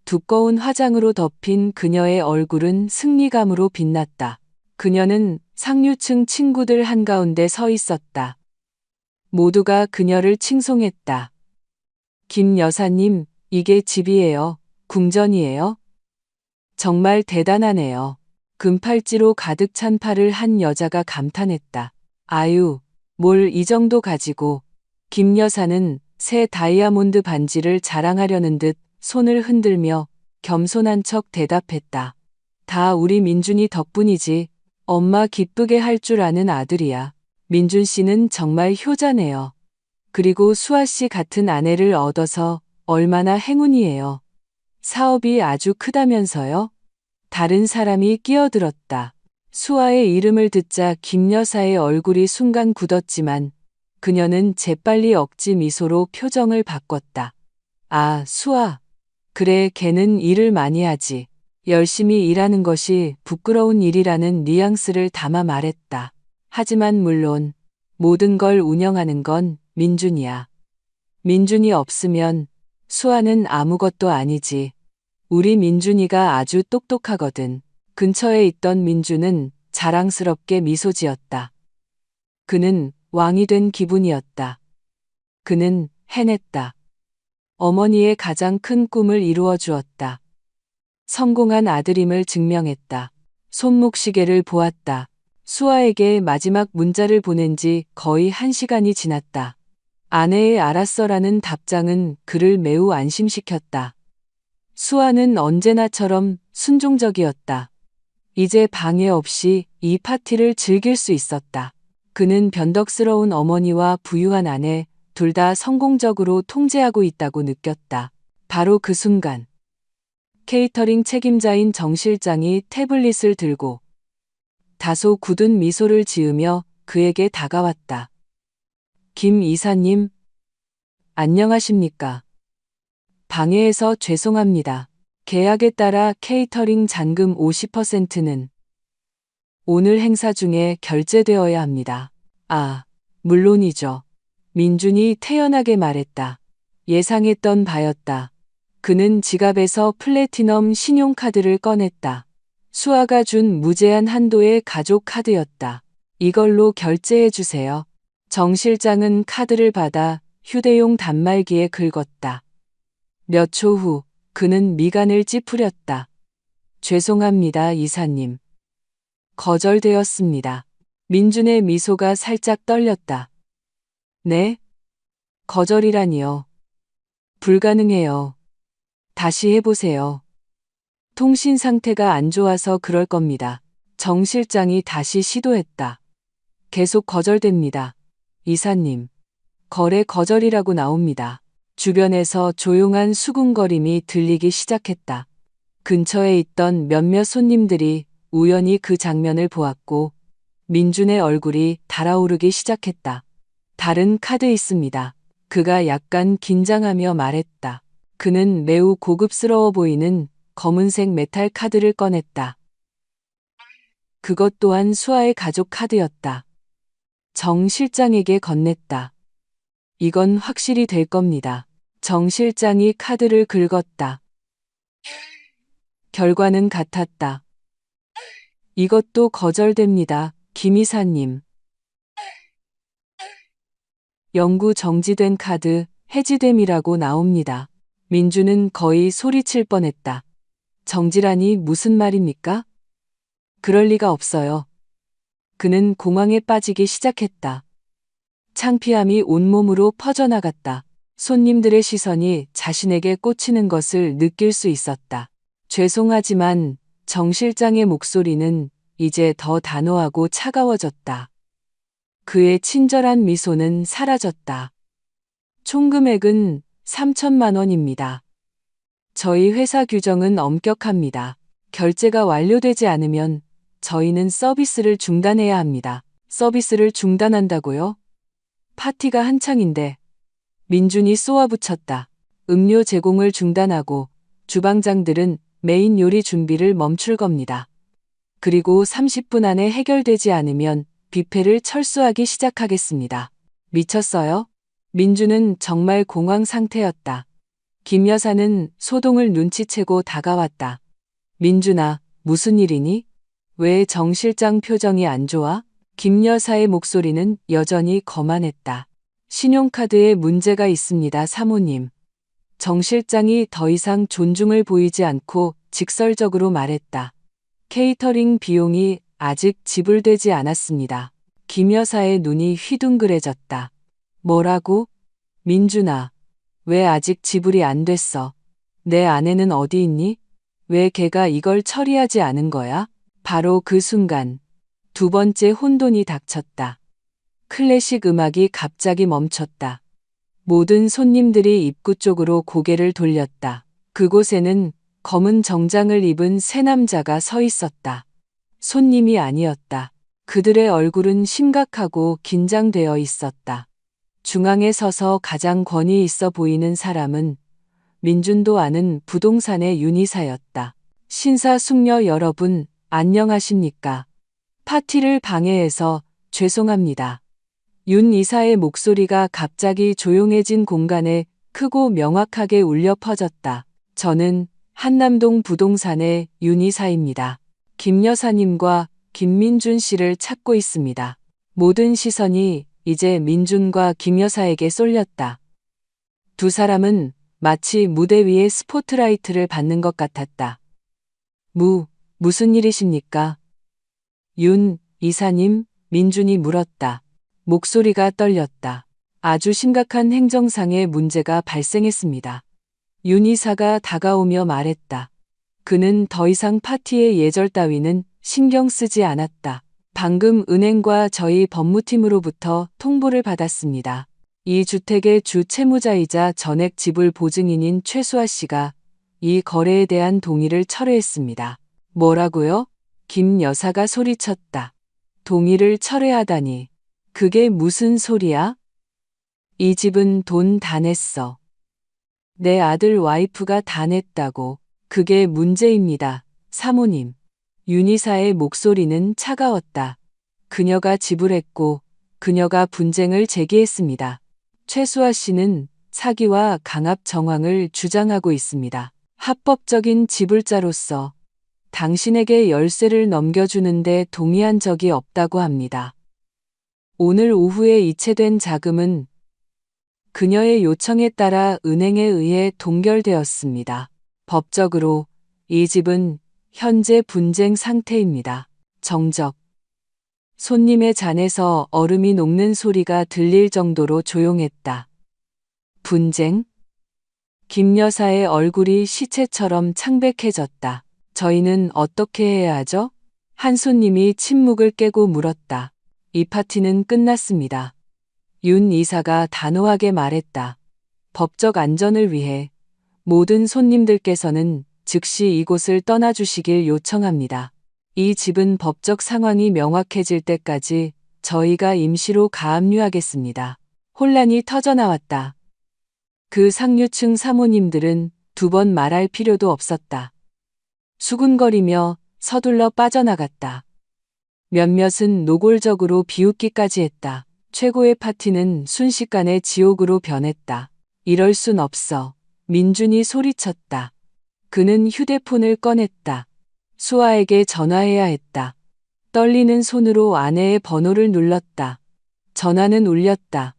두꺼운 화장으로 덮인 그녀의 얼굴은 승리감으로 빛났다. 그녀는 상류층 친구들 한가운데 서 있었다. 모두가 그녀를 칭송했다. 김 여사님, 이게 집이에요? 궁전이에요? 정말 대단하네요. 금팔찌로 가득 찬 팔을 한 여자가 감탄했다. 아유, 뭘 이 정도 가지고. 김 여사는 새 다이아몬드 반지를 자랑하려는 듯 손을 흔들며 겸손한 척 대답했다. 다 우리 민준이 덕분이지. 엄마 기쁘게 할 줄 아는 아들이야. 민준 씨는 정말 효자네요. 그리고 수아 씨 같은 아내를 얻어서 얼마나 행운이에요. 사업이 아주 크다면서요? 다른 사람이 끼어들었다. 수아의 이름을 듣자 김 여사의 얼굴이 순간 굳었지만 그녀는 재빨리 억지 미소로 표정을 바꿨다. 아, 수아. 그래, 걔는 일을 많이 하지. 열심히 일하는 것이 부끄러운 일이라는 뉘앙스를 담아 말했다. 하지만 물론 모든 걸 운영하는 건 민준이야. 민준이 없으면 수아는 아무것도 아니지. 우리 민준이가 아주 똑똑하거든. 근처에 있던 민준은 자랑스럽게 미소 지었다. 그는 왕이 된 기분이었다. 그는 해냈다. 어머니의 가장 큰 꿈을 이루어 주었다. 성공한 아들임을 증명했다. 손목시계를 보았다. 수아에게 마지막 문자를 보낸 지 거의 1시간이 지났다. 아내의 알았어라는 답장은 그를 매우 안심시켰다. 수아는 언제나처럼 순종적이었다. 이제 방해 없이 이 파티를 즐길 수 있었다. 그는 변덕스러운 어머니와 부유한 아내, 둘 다 성공적으로 통제하고 있다고 느꼈다. 바로 그 순간, 케이터링 책임자인 정 실장이 태블릿을 들고 다소 굳은 미소를 지으며 그에게 다가왔다. 김 이사님, 안녕하십니까? 방해해서 죄송합니다. 계약에 따라 케이터링 잔금 50%는 오늘 행사 중에 결제되어야 합니다. 아, 물론이죠. 민준이 태연하게 말했다. 예상했던 바였다. 그는 지갑에서 플래티넘 신용카드를 꺼냈다. 수아가 준 무제한 한도의 가족 카드였다. 이걸로 결제해 주세요. 정 실장은 카드를 받아 휴대용 단말기에 긁었다. 몇 초 후 그는 미간을 찌푸렸다. 죄송합니다, 이사님. 거절되었습니다. 민준의 미소가 살짝 떨렸다. 네? 거절이라니요. 불가능해요. 다시 해보세요. 통신 상태가 안 좋아서 그럴 겁니다. 정 실장이 다시 시도했다. 계속 거절됩니다. 이사님. 거래 거절이라고 나옵니다. 주변에서 조용한 수군거림이 들리기 시작했다. 근처에 있던 몇몇 손님들이 우연히 그 장면을 보았고 민준의 얼굴이 달아오르기 시작했다. 다른 카드 있습니다. 그가 약간 긴장하며 말했다. 그는 매우 고급스러워 보이는 검은색 메탈 카드를 꺼냈다. 그것 또한 수아의 가족 카드였다. 정 실장에게 건넸다. 이건 확실히 될 겁니다. 정 실장이 카드를 긁었다. 결과는 같았다. 이것도 거절됩니다. 김 이사님. 영구 정지된 카드 해지됨이라고 나옵니다. 민주는 거의 소리칠 뻔했다. 정지라니 무슨 말입니까? 그럴 리가 없어요. 그는 공황에 빠지기 시작했다. 창피함이 온몸으로 퍼져나갔다. 손님들의 시선이 자신에게 꽂히는 것을 느낄 수 있었다. 죄송하지만 정 실장의 목소리는 이제 더 단호하고 차가워졌다. 그의 친절한 미소는 사라졌다. 총 금액은 3천만 원입니다. 저희 회사 규정은 엄격합니다. 결제가 완료되지 않으면 저희는 서비스를 중단해야 합니다. 서비스를 중단한다고요? 파티가 한창인데. 민준이 쏘아붙였다. 음료 제공을 중단하고 주방장들은 메인 요리 준비를 멈출 겁니다. 그리고 30분 안에 해결되지 않으면 뷔페를 철수하기 시작하겠습니다. 미쳤어요? 민주는 정말 공황 상태였다. 김 여사는 소동을 눈치채고 다가왔다. 민준아, 무슨 일이니? 왜 정 실장 표정이 안 좋아? 김 여사의 목소리는 여전히 거만했다. 신용카드에 문제가 있습니다, 사모님. 정 실장이 더 이상 존중을 보이지 않고 직설적으로 말했다. 케이터링 비용이 아직 지불되지 않았습니다. 김 여사의 눈이 휘둥그레졌다. 뭐라고? 민준아, 왜 아직 지불이 안 됐어? 내 아내는 어디 있니? 왜 걔가 이걸 처리하지 않은 거야? 바로 그 순간 두 번째 혼돈이 닥쳤다. 클래식 음악이 갑자기 멈췄다. 모든 손님들이 입구 쪽으로 고개를 돌렸다. 그곳에는 검은 정장을 입은 세 남자가 서 있었다. 손님이 아니었다. 그들의 얼굴은 심각하고 긴장되어 있었다. 중앙에 서서 가장 권위 있어 보이는 사람은 민준도 아는 부동산의 윤 이사였다. 신사숙녀 여러분, 안녕하십니까? 파티를 방해해서 죄송합니다. 윤 이사의 목소리가 갑자기 조용해진 공간에 크고 명확하게 울려 퍼졌다. 저는 한남동 부동산의 윤 이사입니다. 김 여사님과 김민준 씨를 찾고 있습니다. 모든 시선이 이제 민준과 김 여사에게 쏠렸다. 두 사람은 마치 무대 위에 스포트라이트를 받는 것 같았다. 무슨 일이십니까? 윤 이사님, 민준이 물었다. 목소리가 떨렸다. 아주 심각한 행정상의 문제가 발생했습니다. 윤 이사가 다가오며 말했다. 그는 더 이상 파티의 예절 따위는 신경 쓰지 않았다. 방금 은행과 저희 법무팀으로부터 통보를 받았습니다. 이 주택의 주 채무자이자 전액 지불 보증인인 최수아 씨가 이 거래에 대한 동의를 철회했습니다. 뭐라고요? 김 여사가 소리쳤다. 동의를 철회하다니. 그게 무슨 소리야? 이 집은 돈 다 냈어. 내 아들 와이프가 다 냈다고. 그게 문제입니다, 사모님. 윤 이사의 목소리는 차가웠다. 그녀가 지불했고 그녀가 분쟁을 제기했습니다. 최수아 씨는 사기와 강압 정황을 주장하고 있습니다. 합법적인 지불자로서 당신에게 열쇠를 넘겨주는데 동의한 적이 없다고 합니다. 오늘 오후에 이체된 자금은 그녀의 요청에 따라 은행에 의해 동결되었습니다. 법적으로 이 집은 현재 분쟁 상태입니다. 정적. 손님의 잔에서 얼음이 녹는 소리가 들릴 정도로 조용했다. 분쟁? 김 여사의 얼굴이 시체처럼 창백해졌다. 저희는 어떻게 해야 하죠? 한 손님이 침묵을 깨고 물었다. 이 파티는 끝났습니다. 윤 이사가 단호하게 말했다. 법적 안전을 위해 모든 손님들께서는 즉시 이곳을 떠나주시길 요청합니다. 이 집은 법적 상황이 명확해질 때까지 저희가 임시로 가압류하겠습니다. 혼란이 터져나왔다. 그 상류층 사모님들은 두 번 말할 필요도 없었다. 수군거리며 서둘러 빠져나갔다. 몇몇은 노골적으로 비웃기까지 했다. 최고의 파티는 순식간에 지옥으로 변했다. 이럴 순 없어. 민준이 소리쳤다. 그는 휴대폰을 꺼냈다. 수아에게 전화해야 했다. 떨리는 손으로 아내의 번호를 눌렀다. 전화는 울렸다.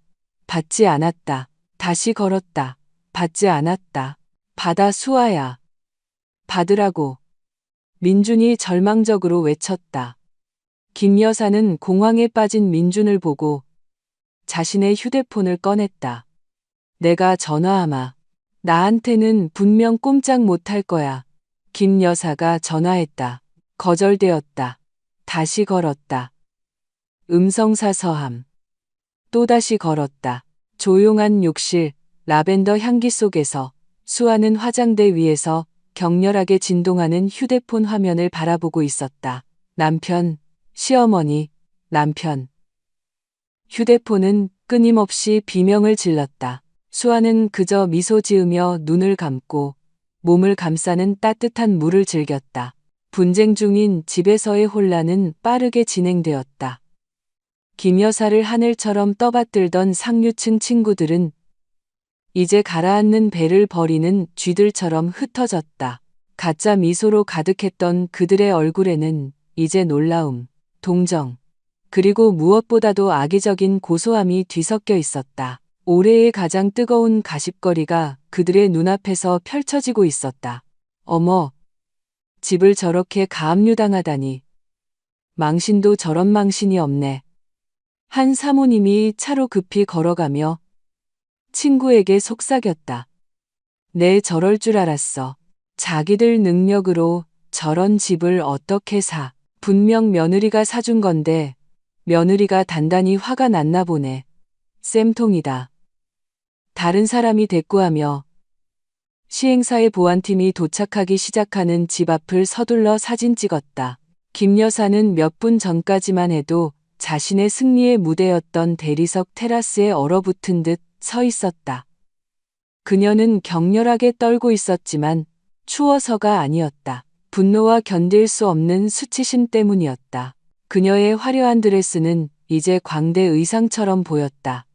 받지 않았다. 다시 걸었다. 받지 않았다. 받아 수아야. 받으라고. 민준이 절망적으로 외쳤다. 김 여사는 공황에 빠진 민준을 보고 자신의 휴대폰을 꺼냈다. 내가 전화하마. 나한테는 분명 꼼짝 못할 거야. 김 여사가 전화했다. 거절되었다. 다시 걸었다. 음성사서함. 또다시 걸었다. 조용한 욕실, 라벤더 향기 속에서 수아는 화장대 위에서 격렬하게 진동하는 휴대폰 화면을 바라보고 있었다. 남편, 시어머니, 남편. 휴대폰은 끊임없이 비명을 질렀다. 수아는 그저 미소 지으며 눈을 감고 몸을 감싸는 따뜻한 물을 즐겼다. 분쟁 중인 집에서의 혼란은 빠르게 진행되었다. 김 여사를 하늘처럼 떠받들던 상류층 친구들은 이제 가라앉는 배를 버리는 쥐들처럼 흩어졌다. 가짜 미소로 가득했던 그들의 얼굴에는 이제 놀라움, 동정, 그리고 무엇보다도 악의적인 고소함이 뒤섞여 있었다. 올해의 가장 뜨거운 가십거리가 그들의 눈앞에서 펼쳐지고 있었다. 어머, 집을 저렇게 가압류당하다니. 망신도 저런 망신이 없네. 한 사모님이 차로 급히 걸어가며 친구에게 속삭였다. 내 저럴 줄 알았어. 자기들 능력으로 저런 집을 어떻게 사. 분명 며느리가 사준 건데 며느리가 단단히 화가 났나 보네. 쌤통이다. 다른 사람이 대꾸하며 시행사의 보안팀이 도착하기 시작하는 집 앞을 서둘러 사진 찍었다. 김 여사는 몇 분 전까지만 해도 자신의 승리의 무대였던 대리석 테라스에 얼어붙은 듯 서 있었다. 그녀는 격렬하게 떨고 있었지만 추워서가 아니었다. 분노와 견딜 수 없는 수치심 때문이었다. 그녀의 화려한 드레스는 이제 광대 의상처럼 보였다.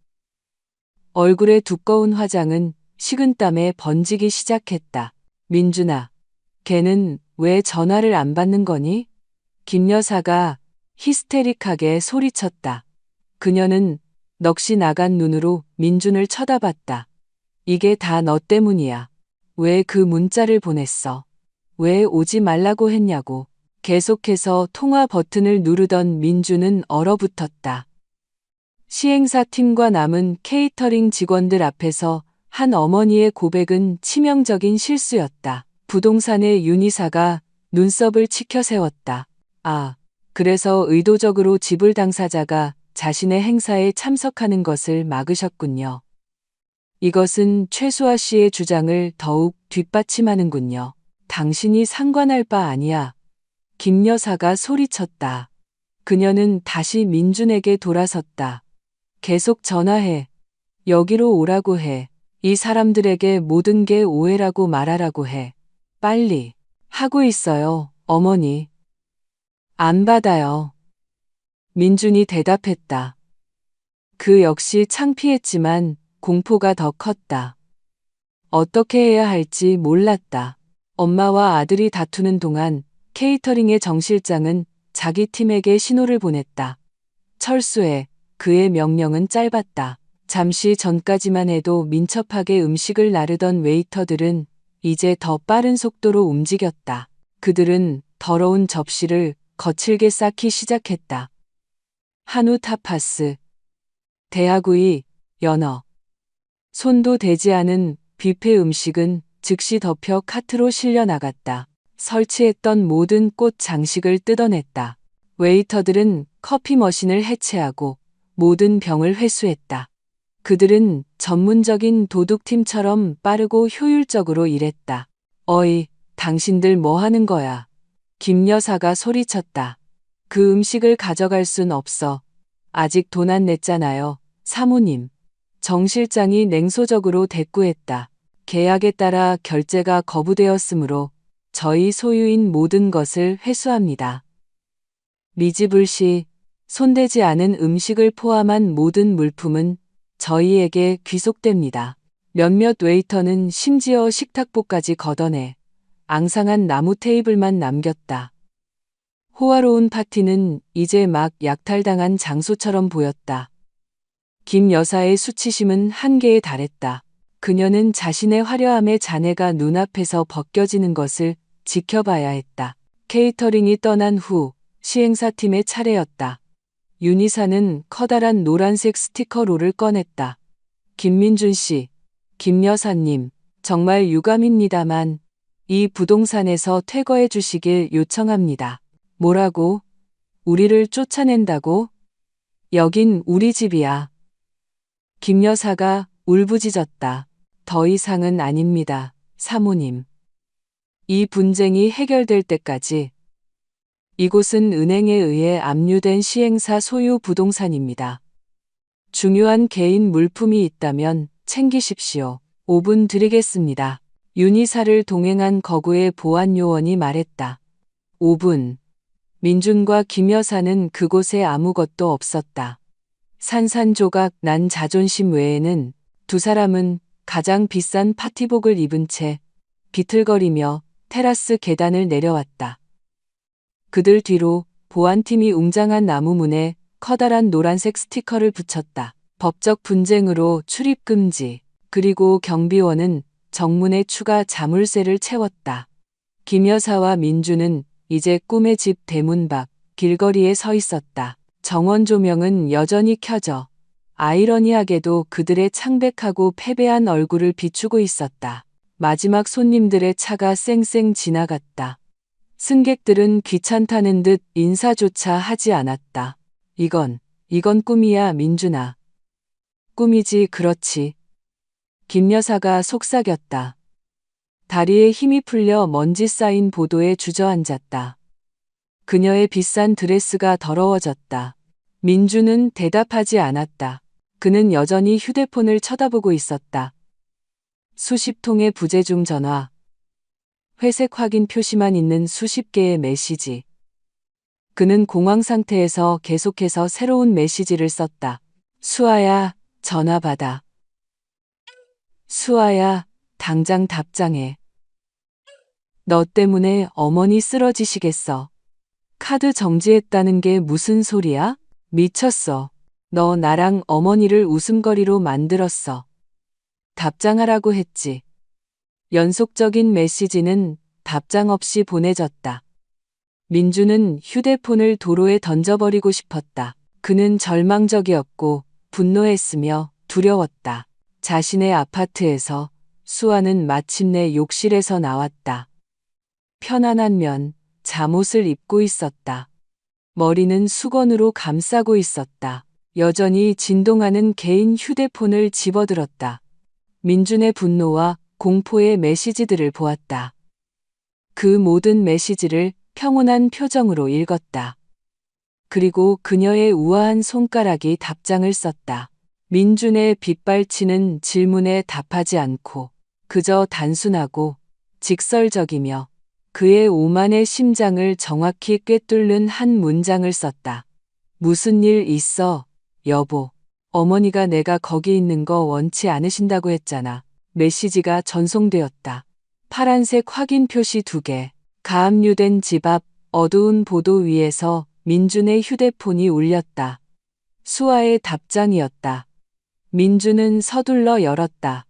얼굴의 두꺼운 화장은 식은땀에 번지기 시작했다. 민준아, 걔는 왜 전화를 안 받는 거니? 김 여사가 히스테릭하게 소리쳤다. 그녀는 넋이 나간 눈으로 민준을 쳐다봤다. 이게 다 너 때문이야. 왜 그 문자를 보냈어? 왜 오지 말라고 했냐고. 계속해서 통화 버튼을 누르던 민준은 얼어붙었다. 시행사팀과 남은 케이터링 직원들 앞에서 한 어머니의 고백은 치명적인 실수였다. 부동산의 윤이사가 눈썹을 치켜 세웠다. 아, 그래서 의도적으로 지불 당사자가 자신의 행사에 참석하는 것을 막으셨군요. 이것은 최수아 씨의 주장을 더욱 뒷받침하는군요. 당신이 상관할 바 아니야. 김 여사가 소리쳤다. 그녀는 다시 민준에게 돌아섰다. 계속 전화해. 여기로 오라고 해. 이 사람들에게 모든 게 오해라고 말하라고 해. 빨리. 하고 있어요, 어머니. 안 받아요. 민준이 대답했다. 그 역시 창피했지만 공포가 더 컸다. 어떻게 해야 할지 몰랐다. 엄마와 아들이 다투는 동안 케이터링의 정 실장은 자기 팀에게 신호를 보냈다. 철수해. 그의 명령은 짧았다. 잠시 전까지만 해도 민첩하게 음식을 나르던 웨이터들은 이제 더 빠른 속도로 움직였다. 그들은 더러운 접시를 거칠게 쌓기 시작했다. 한우 타파스, 대하구이, 연어. 손도 대지 않은 뷔페 음식은 즉시 덮여 카트로 실려 나갔다. 설치했던 모든 꽃 장식을 뜯어냈다. 웨이터들은 커피 머신을 해체하고 모든 병을 회수했다. 그들은 전문적인 도둑팀처럼 빠르고 효율적으로 일했다. 어이, 당신들 뭐 하는 거야? 김 여사가 소리쳤다. 그 음식을 가져갈 순 없어. 아직 돈 안 냈잖아요, 사모님. 정 실장이 냉소적으로 대꾸했다. 계약에 따라 결제가 거부되었으므로 저희 소유인 모든 것을 회수합니다. 미지불시, 손대지 않은 음식을 포함한 모든 물품은 저희에게 귀속됩니다. 몇몇 웨이터는 심지어 식탁보까지 걷어내 앙상한 나무 테이블만 남겼다. 호화로운 파티는 이제 막 약탈당한 장소처럼 보였다. 김 여사의 수치심은 한계에 달했다. 그녀는 자신의 화려함의 잔해가 눈앞에서 벗겨지는 것을 지켜봐야 했다. 케이터링이 떠난 후 시행사팀의 차례였다. 윤희사는 커다란 노란색 스티커롤을 꺼냈다. 김민준 씨, 김 여사님, 정말 유감입니다만 이 부동산에서 퇴거해 주시길 요청합니다. 뭐라고? 우리를 쫓아낸다고? 여긴 우리 집이야. 김 여사가 울부짖었다. 더 이상은 아닙니다, 사모님. 이 분쟁이 해결될 때까지 이곳은 은행에 의해 압류된 시행사 소유 부동산입니다. 중요한 개인 물품이 있다면 챙기십시오. 5분 드리겠습니다. 윤희사를 동행한 거구의 보안 요원이 말했다. 5분. 민준과 김 여사는 그곳에 아무것도 없었다. 산산조각 난 자존심 외에는 두 사람은 가장 비싼 파티복을 입은 채 비틀거리며 테라스 계단을 내려왔다. 그들 뒤로 보안팀이 웅장한 나무 문에 커다란 노란색 스티커를 붙였다. 법적 분쟁으로 출입 금지. 그리고 경비원은 정문에 추가 자물쇠를 채웠다. 김 여사와 민주는 이제 꿈의 집 대문 밖 길거리에 서 있었다. 정원 조명은 여전히 켜져 아이러니하게도 그들의 창백하고 패배한 얼굴을 비추고 있었다. 마지막 손님들의 차가 쌩쌩 지나갔다. 승객들은 귀찮다는 듯 인사조차 하지 않았다. 이건 꿈이야, 민준아. 꿈이지, 그렇지. 김 여사가 속삭였다. 다리에 힘이 풀려 먼지 쌓인 보도에 주저앉았다. 그녀의 비싼 드레스가 더러워졌다. 민주는 대답하지 않았다. 그는 여전히 휴대폰을 쳐다보고 있었다. 수십 통의 부재중 전화. 회색 확인 표시만 있는 수십 개의 메시지. 그는 공황 상태에서 계속해서 새로운 메시지를 썼다. 수아야, 전화 받아. 수아야, 당장 답장해. 너 때문에 어머니 쓰러지시겠어. 카드 정지했다는 게 무슨 소리야? 미쳤어. 너 나랑 어머니를 웃음거리로 만들었어. 답장하라고 했지. 연속적인 메시지는 답장 없이 보내졌다. 민주는 휴대폰을 도로에 던져버리고 싶었다. 그는 절망적이었고 분노했으며 두려웠다. 자신의 아파트에서 수아는 마침내 욕실에서 나왔다. 편안한 면, 잠옷을 입고 있었다. 머리는 수건으로 감싸고 있었다. 여전히 진동하는 개인 휴대폰을 집어들었다. 민준의 분노와 공포의 메시지들을 보았다. 그 모든 메시지를 평온한 표정으로 읽었다. 그리고 그녀의 우아한 손가락이 답장을 썼다. 민준의 빗발치는 질문에 답하지 않고 그저 단순하고 직설적이며 그의 오만의 심장을 정확히 꿰뚫는 한 문장을 썼다. 무슨 일 있어, 여보. 어머니가 내가 거기 있는 거 원치 않으신다고 했잖아. 메시지가 전송되었다. 파란색 확인 표시 2개. 가압류된 집 앞 어두운 보도 위에서 민준의 휴대폰이 울렸다. 수아의 답장이었다. 민준은 서둘러 열었다.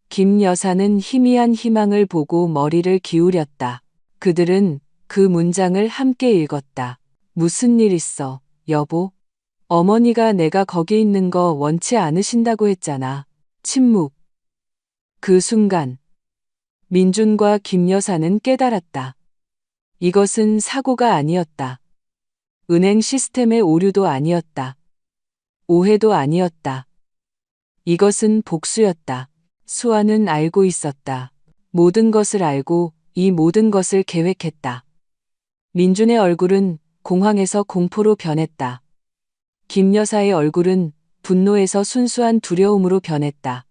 김 여사는 희미한 희망을 보고 머리를 기울였다. 그들은 그 문장을 함께 읽었다. 무슨 일 있어, 여보? 어머니가 내가 거기 있는 거 원치 않으신다고 했잖아. 침묵. 그 순간 민준과 김 여사는 깨달았다. 이것은 사고가 아니었다. 은행 시스템의 오류도 아니었다. 오해도 아니었다. 이것은 복수였다. 수아는 알고 있었다. 모든 것을 알고 이 모든 것을 계획했다. 민준의 얼굴은 공황에서 공포로 변했다. 김 여사의 얼굴은 분노에서 순수한 두려움으로 변했다.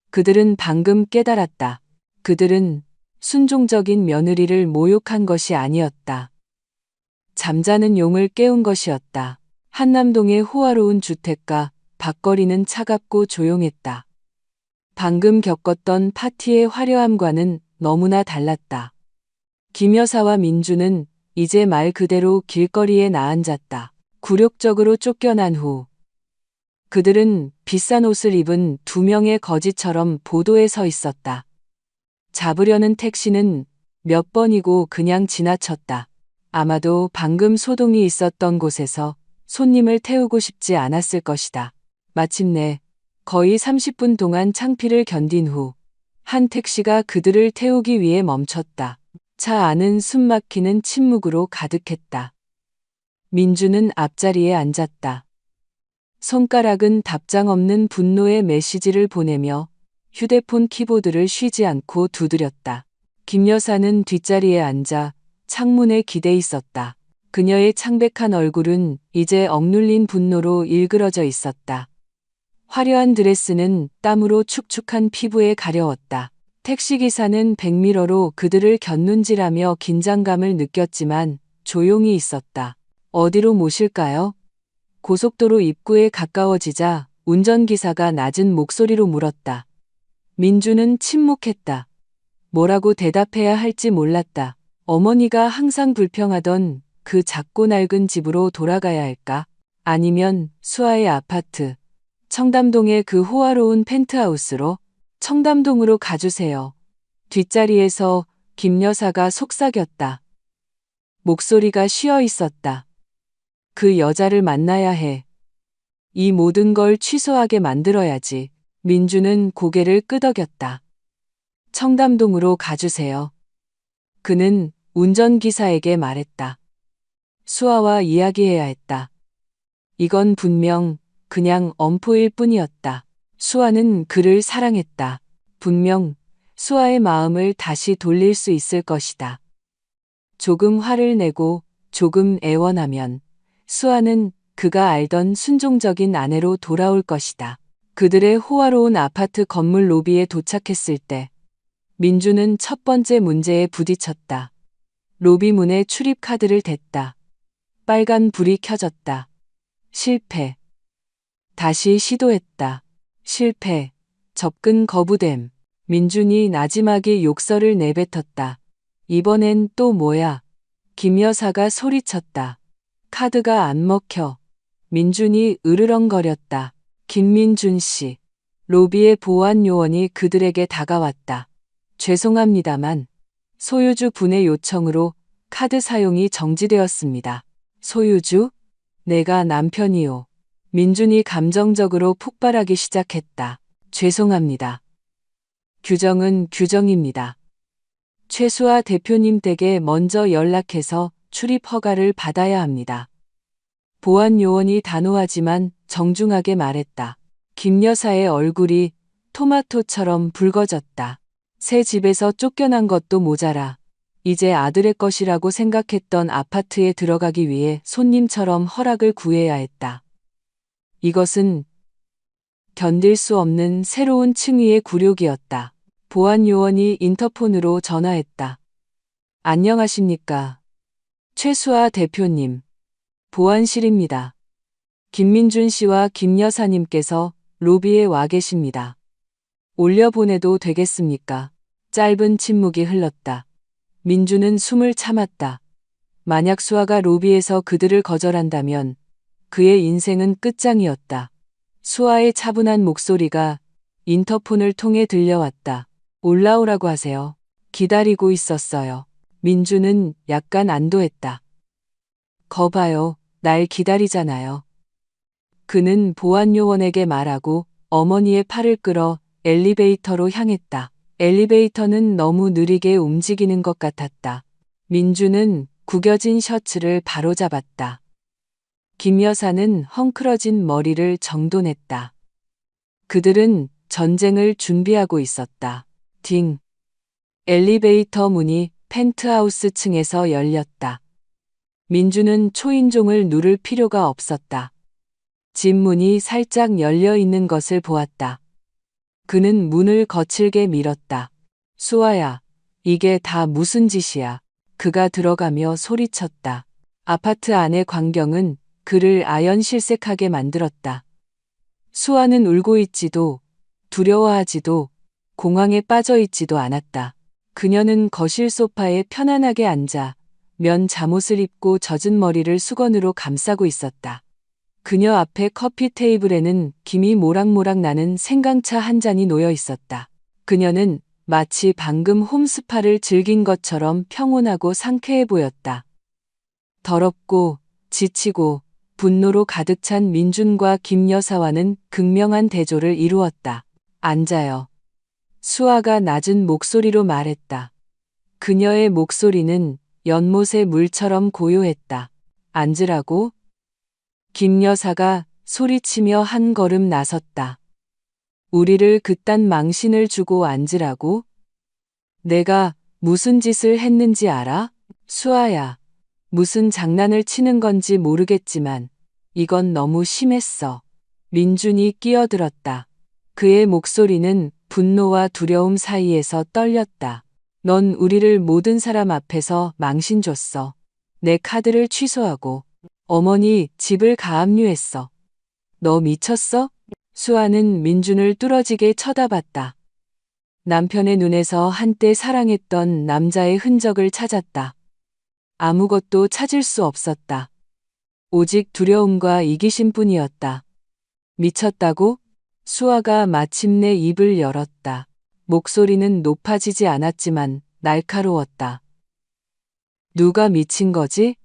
그들은 방금 깨달았다. 그들은 순종적인 며느리를 모욕한 것이 아니었다. 잠자는 용을 깨운 것이었다. 한남동의 호화로운 주택가, 밖거리는 차갑고 조용했다. 방금 겪었던 파티의 화려함과는 너무나 달랐다. 김 여사와 민주는 이제 말 그대로 길거리에 나앉았다. 굴욕적으로 쫓겨난 후 그들은 비싼 옷을 입은 두 명의 거지처럼 보도에 서 있었다. 잡으려는 택시는 몇 번이고 그냥 지나쳤다. 아마도 방금 소동이 있었던 곳에서 손님을 태우고 싶지 않았을 것이다. 마침내 거의 30분 동안 창피를 견딘 후 한 택시가 그들을 태우기 위해 멈췄다. 차 안은 숨막히는 침묵으로 가득했다. 민주는 앞자리에 앉았다. 손가락은 답장 없는 분노의 메시지를 보내며 휴대폰 키보드를 쉬지 않고 두드렸다. 김 여사는 뒷자리에 앉아 창문에 기대 있었다. 그녀의 창백한 얼굴은 이제 억눌린 분노로 일그러져 있었다. 화려한 드레스는 땀으로 축축한 피부에 가려웠다. 택시기사는 백미러로 그들을 곁눈질하며 긴장감을 느꼈지만 조용히 있었다. 어디로 모실까요? 고속도로 입구에 가까워지자 운전기사가 낮은 목소리로 물었다. 민주는 침묵했다. 뭐라고 대답해야 할지 몰랐다. 어머니가 항상 불평하던 그 작고 낡은 집으로 돌아가야 할까? 아니면 수아의 아파트, 청담동의 그 호화로운 펜트하우스로? 청담동으로 가주세요. 뒷자리에서 김 여사가 속삭였다. 목소리가 쉬어 있었다. 그 여자를 만나야 해. 이 모든 걸 취소하게 만들어야지. 민주는 고개를 끄덕였다. 청담동으로 가주세요. 그는 운전기사에게 말했다. 수아와 이야기해야 했다. 이건 분명 그냥 엄포일 뿐이었다. 수아는 그를 사랑했다. 분명 수아의 마음을 다시 돌릴 수 있을 것이다. 조금 화를 내고 조금 애원하면 수아는 그가 알던 순종적인 아내로 돌아올 것이다. 그들의 호화로운 아파트 건물 로비에 도착했을 때 민주는 첫 번째 문제에 부딪혔다. 로비 문에 출입 카드를 댔다. 빨간 불이 켜졌다. 실패. 다시 시도했다. 실패. 접근 거부됨. 민준이 나지막이 욕설을 내뱉었다. 이번엔 또 뭐야? 김 여사가 소리쳤다. 카드가 안 먹혀. 민준이 으르렁거렸다. 김민준 씨. 로비의 보안 요원이 그들에게 다가왔다. 죄송합니다만 소유주 분의 요청으로 카드 사용이 정지되었습니다. 소유주? 내가 남편이요. 민준이 감정적으로 폭발하기 시작했다. 죄송합니다. 규정은 규정입니다. 최수아 대표님 댁에 먼저 연락해서 출입 허가를 받아야 합니다. 보안 요원이 단호하지만 정중하게 말했다. 김 여사의 얼굴이 토마토처럼 붉어졌다. 새 집에서 쫓겨난 것도 모자라 이제 아들의 것이라고 생각했던 아파트에 들어가기 위해 손님처럼 허락을 구해야 했다. 이것은 견딜 수 없는 새로운 층위의 굴욕이었다. 보안 요원이 인터폰으로 전화했다. 안녕하십니까? 최수아 대표님. 보안실입니다. 김민준 씨와 김 여사님께서 로비에 와 계십니다. 올려보내도 되겠습니까? 짧은 침묵이 흘렀다. 민주는 숨을 참았다. 만약 수아가 로비에서 그들을 거절한다면 그의 인생은 끝장이었다. 수아의 차분한 목소리가 인터폰을 통해 들려왔다. 올라오라고 하세요. 기다리고 있었어요. 민주는 약간 안도했다. 거봐요. 날 기다리잖아요. 그는 보안 요원에게 말하고 어머니의 팔을 끌어 엘리베이터로 향했다. 엘리베이터는 너무 느리게 움직이는 것 같았다. 민주는 구겨진 셔츠를 바로잡았다. 김 여사는 헝클어진 머리를 정돈했다. 그들은 전쟁을 준비하고 있었다. 딩. 엘리베이터 문이 펜트하우스 층에서 열렸다. 민주는 초인종을 누를 필요가 없었다. 집 문이 살짝 열려 있는 것을 보았다. 그는 문을 거칠게 밀었다. 수아야, 이게 다 무슨 짓이야. 그가 들어가며 소리쳤다. 아파트 안의 광경은 그를 아연실색하게 만들었다. 수아는 울고 있지도 두려워하지도 공황에 빠져 있지도 않았다. 그녀는 거실 소파에 편안하게 앉아 면 잠옷을 입고 젖은 머리를 수건으로 감싸고 있었다. 그녀 앞에 커피 테이블에는 김이 모락모락 나는 생강차 한 잔이 놓여 있었다. 그녀는 마치 방금 홈스파를 즐긴 것처럼 평온하고 상쾌해 보였다. 더럽고 지치고 분노로 가득 찬 민준과 김 여사와는 극명한 대조를 이루었다. 앉아요. 수아가 낮은 목소리로 말했다. 그녀의 목소리는 연못의 물처럼 고요했다. 앉으라고? 김 여사가 소리치며 한 걸음 나섰다. 우리를 그딴 망신을 주고 앉으라고? 내가 무슨 짓을 했는지 알아? 수아야, 무슨 장난을 치는 건지 모르겠지만 이건 너무 심했어. 민준이 끼어들었다. 그의 목소리는 분노와 두려움 사이에서 떨렸다. 넌 우리를 모든 사람 앞에서 망신 줬어. 내 카드를 취소하고 어머니 집을 가압류했어. 너 미쳤어? 수아는 민준을 뚫어지게 쳐다봤다. 남편의 눈에서 한때 사랑했던 남자의 흔적을 찾았다. 아무것도 찾을 수 없었다. 오직 두려움과 이기심뿐이었다. 미쳤다고? 수아가 마침내 입을 열었다. 목소리는 높아지지 않았지만 날카로웠다. 누가 미친 거지?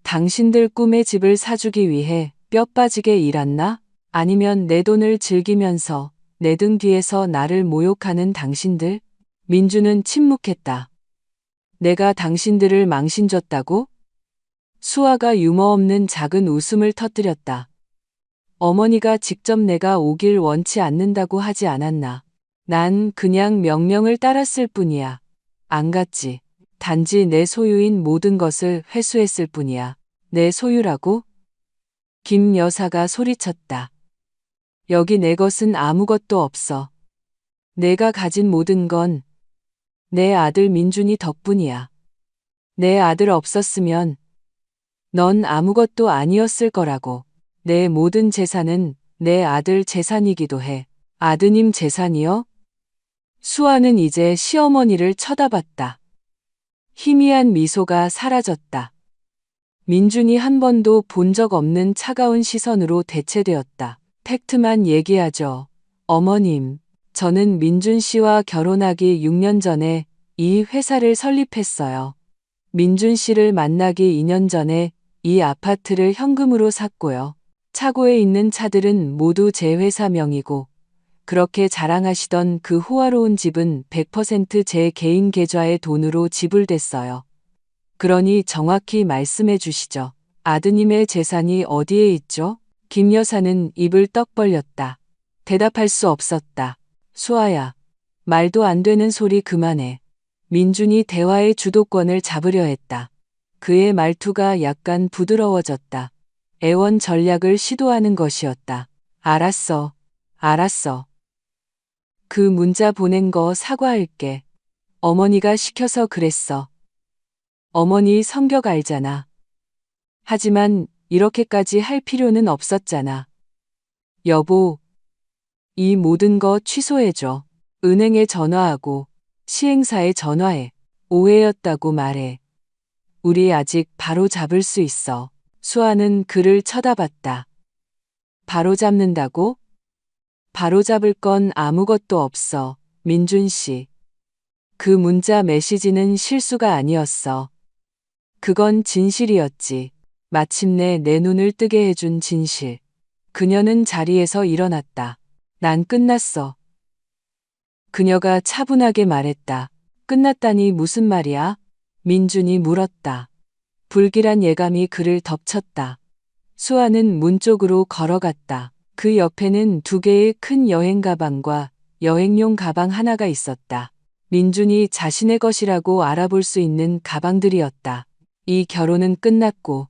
당신들 꿈의 집을 사주기 위해 뼈 빠지게 일했나? 아니면 내 돈을 즐기면서 내 등 뒤에서 나를 모욕하는 당신들? 민주는 침묵했다. 내가 당신들을 망신줬다고? 수아가 유머 없는 작은 웃음을 터뜨렸다. 어머니가 직접 내가 오길 원치 않는다고 하지 않았나. 난 그냥 명령을 따랐을 뿐이야. 안 갔지. 단지 내 소유인 모든 것을 회수했을 뿐이야. 내 소유라고? 김 여사가 소리쳤다. 여기 내 것은 아무것도 없어. 내가 가진 모든 건 내 아들 민준이 덕분이야. 내 아들 없었으면 넌 아무것도 아니었을 거라고. 내 모든 재산은 내 아들 재산이기도 해. 아드님 재산이요? 수아는 이제 시어머니를 쳐다봤다. 희미한 미소가 사라졌다. 민준이 한 번도 본 적 없는 차가운 시선으로 대체되었다. 팩트만 얘기하죠. 어머님, 저는 민준 씨와 결혼하기 6년 전에 이 회사를 설립했어요. 민준 씨를 만나기 2년 전에 이 아파트를 현금으로 샀고요. 차고에 있는 차들은 모두 제 회사 명이고, 그렇게 자랑하시던 그 호화로운 집은 100% 제 개인 계좌의 돈으로 지불됐어요. 그러니 정확히 말씀해 주시죠. 아드님의 재산이 어디에 있죠? 김 여사는 입을 떡 벌렸다. 대답할 수 없었다. 수아야, 말도 안 되는 소리 그만해. 민준이 대화의 주도권을 잡으려 했다. 그의 말투가 약간 부드러워졌다. 애원 전략을 시도하는 것이었다. 알았어. 알았어. 그 문자 보낸 거 사과할게. 어머니가 시켜서 그랬어. 어머니 성격 알잖아. 하지만 이렇게까지 할 필요는 없었잖아. 여보, 이 모든 거 취소해줘. 은행에 전화하고 시행사에 전화해. 오해였다고 말해. 우리 아직 바로 잡을 수 있어. 수아는 그를 쳐다봤다. 바로 잡는다고? 바로 잡을 건 아무것도 없어, 민준 씨. 그 문자 메시지는 실수가 아니었어. 그건 진실이었지. 마침내 내 눈을 뜨게 해준 진실. 그녀는 자리에서 일어났다. 난 끝났어. 그녀가 차분하게 말했다. 끝났다니 무슨 말이야? 민준이 물었다. 불길한 예감이 그를 덮쳤다. 수아는 문 쪽으로 걸어갔다. 그 옆에는 2개의 큰 여행 가방과 여행용 가방 하나가 있었다. 민준이 자신의 것이라고 알아볼 수 있는 가방들이었다. 이 결혼은 끝났고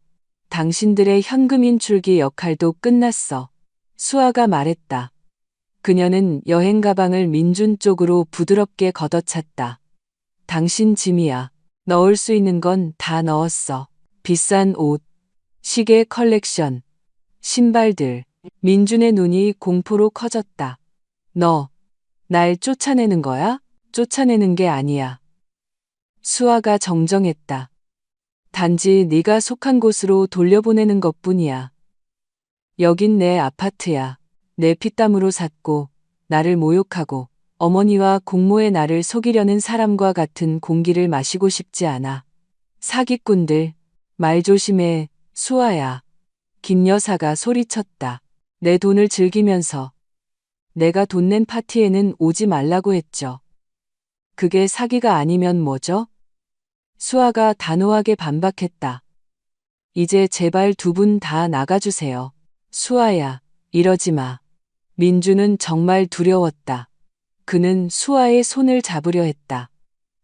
당신들의 현금 인출기 역할도 끝났어. 수아가 말했다. 그녀는 여행 가방을 민준 쪽으로 부드럽게 걷어찼다. 당신 짐이야. 넣을 수 있는 건 다 넣었어. 비싼 옷, 시계 컬렉션, 신발들. 민준의 눈이 공포로 커졌다. 너, 날 쫓아내는 거야? 쫓아내는 게 아니야. 수아가 정정했다. 단지 네가 속한 곳으로 돌려보내는 것뿐이야. 여긴 내 아파트야. 내 피땀으로 샀고 나를 모욕하고 어머니와 공모의 나를 속이려는 사람과 같은 공기를 마시고 싶지 않아. 사기꾼들, 말 조심해, 수아야. 김 여사가 소리쳤다. 내 돈을 즐기면서 내가 돈 낸 파티에는 오지 말라고 했죠. 그게 사기가 아니면 뭐죠? 수아가 단호하게 반박했다. 이제 제발 2분 다 나가주세요. 수아야, 이러지 마. 민주는 정말 두려웠다. 그는 수아의 손을 잡으려 했다.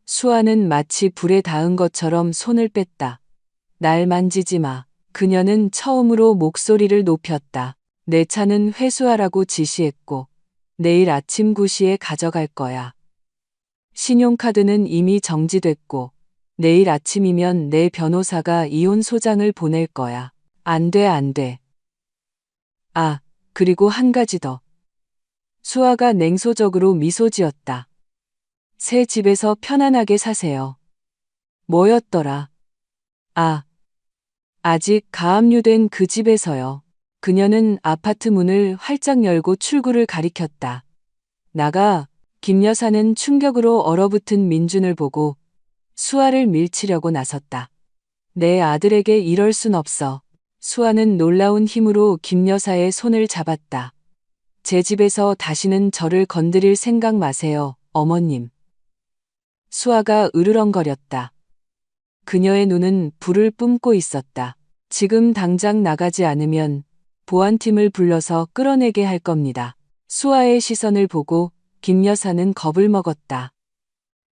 수아는 마치 불에 닿은 것처럼 손을 뺐다. 날 만지지 마. 그녀는 처음으로 목소리를 높였다. 내 차는 회수하라고 지시했고 내일 아침 9시에 가져갈 거야. 신용카드는 이미 정지됐고 내일 아침이면 내 변호사가 이혼 소장을 보낼 거야. 안 돼, 안 돼. 아, 그리고 한 가지 더. 수아가 냉소적으로 미소 지었다. 새 집에서 편안하게 사세요. 뭐였더라? 아, 아직 가압류된 그 집에서요. 그녀는 아파트 문을 활짝 열고 출구를 가리켰다. 나가. 김 여사는 충격으로 얼어붙은 민준을 보고 수아를 밀치려고 나섰다. 내 아들에게 이럴 순 없어. 수아는 놀라운 힘으로 김 여사의 손을 잡았다. 제 집에서 다시는 저를 건드릴 생각 마세요, 어머님. 수아가 으르렁거렸다. 그녀의 눈은 불을 뿜고 있었다. 지금 당장 나가지 않으면 보안팀을 불러서 끌어내게 할 겁니다. 수아의 시선을 보고 김 여사는 겁을 먹었다.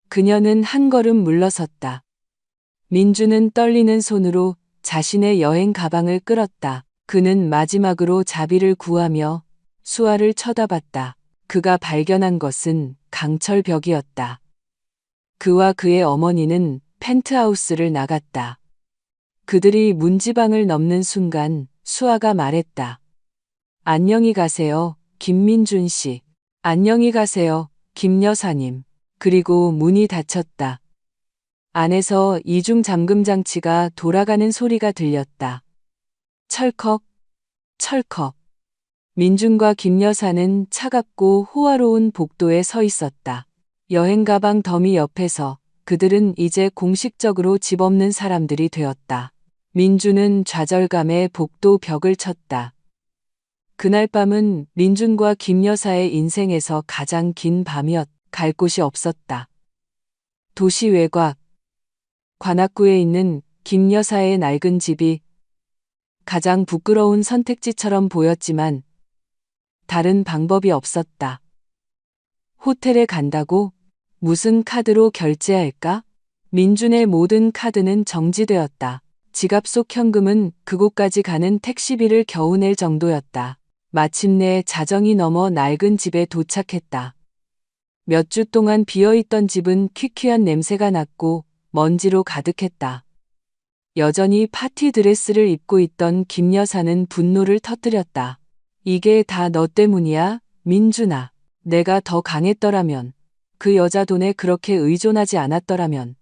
그녀는 한 걸음 물러섰다. 민주는 떨리는 손으로 자신의 여행 가방을 끌었다. 그는 마지막으로 자비를 구하며 수아를 쳐다봤다. 그가 발견한 것은 강철 벽이었다. 그와 그의 어머니는 펜트하우스를 나갔다. 그들이 문지방을 넘는 순간 수아가 말했다. 안녕히 가세요, 김민준 씨. 안녕히 가세요, 김 여사님. 그리고 문이 닫혔다. 안에서 이중 잠금 장치가 돌아가는 소리가 들렸다. 철컥, 철컥. 민준과 김 여사는 차갑고 호화로운 복도에 서 있었다. 여행 가방 더미 옆에서 그들은 이제 공식적으로 집 없는 사람들이 되었다. 민준은 좌절감에 복도 벽을 쳤다. 그날 밤은 민준과 김 여사의 인생에서 가장 긴 밤이었다. 갈 곳이 없었다. 도시 외곽, 관악구에 있는 김 여사의 낡은 집이 가장 부끄러운 선택지처럼 보였지만 다른 방법이 없었다. 호텔에 간다고? 무슨 카드로 결제할까? 민준의 모든 카드는 정지되었다. 지갑 속 현금은 그곳까지 가는 택시비를 겨우 낼 정도였다. 마침내 자정이 넘어 낡은 집에 도착했다. 몇 주 동안 비어있던 집은 퀴퀴한 냄새가 났고 먼지로 가득했다. 여전히 파티 드레스를 입고 있던 김 여사는 분노를 터뜨렸다. 이게 다 너 때문이야, 민준아. 내가 더 강했더라면, 그 여자 돈에 그렇게 의존하지 않았더라면.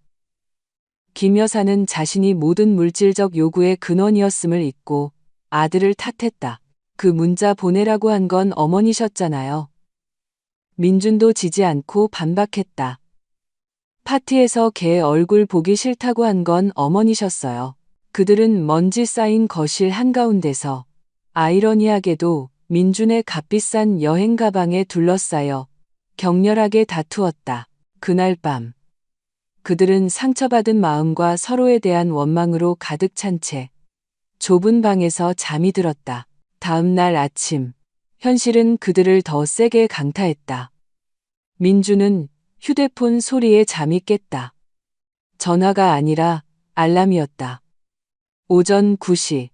김 여사는 자신이 모든 물질적 요구의 근원이었음을 잊고 아들을 탓했다. 그 문자 보내라고 한 건 어머니셨잖아요. 민준도 지지 않고 반박했다. 파티에서 걔 얼굴 보기 싫다고 한 건 어머니셨어요. 그들은 먼지 쌓인 거실 한가운데서 아이러니하게도 민준의 값비싼 여행 가방에 둘러싸여 격렬하게 다투었다. 그날 밤 그들은 상처받은 마음과 서로에 대한 원망으로 가득 찬 채 좁은 방에서 잠이 들었다. 다음 날 아침, 현실은 그들을 더 세게 강타했다. 민주는 휴대폰 소리에 잠이 깼다. 전화가 아니라 알람이었다. 오전 9시.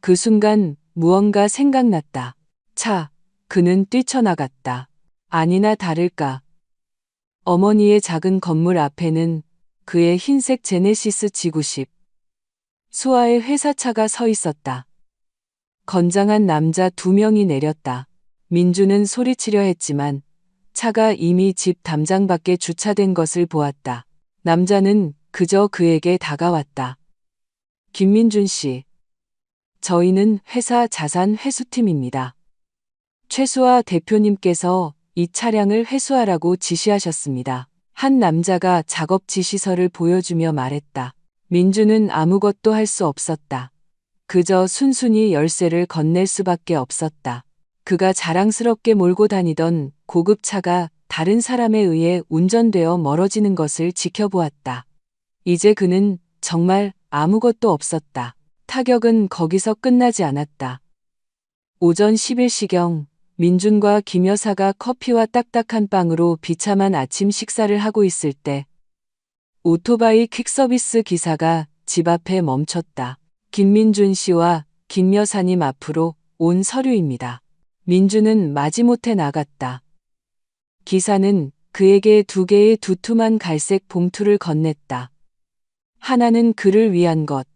그 순간 무언가 생각났다. 그는 뛰쳐나갔다. 아니나 다를까. 어머니의 작은 건물 앞에는 그의 흰색 제네시스 G90. 수아의 회사차가 서 있었다. 건장한 남자 2명이 내렸다. 민주는 소리치려 했지만 차가 이미 집 담장 밖에 주차된 것을 보았다. 남자는 그저 그에게 다가왔다. 김민준 씨. 저희는 회사 자산 회수팀입니다. 최수아 대표님께서 이 차량을 회수하라고 지시하셨습니다. 한 남자가 작업 지시서를 보여주며 말했다. 민주는 아무것도 할 수 없었다. 그저 순순히 열쇠를 건넬 수밖에 없었다. 그가 자랑스럽게 몰고 다니던 고급차가 다른 사람에 의해 운전되어 멀어지는 것을 지켜보았다. 이제 그는 정말 아무것도 없었다. 타격은 거기서 끝나지 않았다. 오전 11시경 민준과 김 여사가 커피와 딱딱한 빵으로 비참한 아침 식사를 하고 있을 때 오토바이 퀵서비스 기사가 집 앞에 멈췄다. 김민준 씨와 김 여사님 앞으로 온 서류입니다. 민주는 마지못해 나갔다. 기사는 그에게 2개의 두툼한 갈색 봉투를 건넸다. 하나는 그를 위한 것,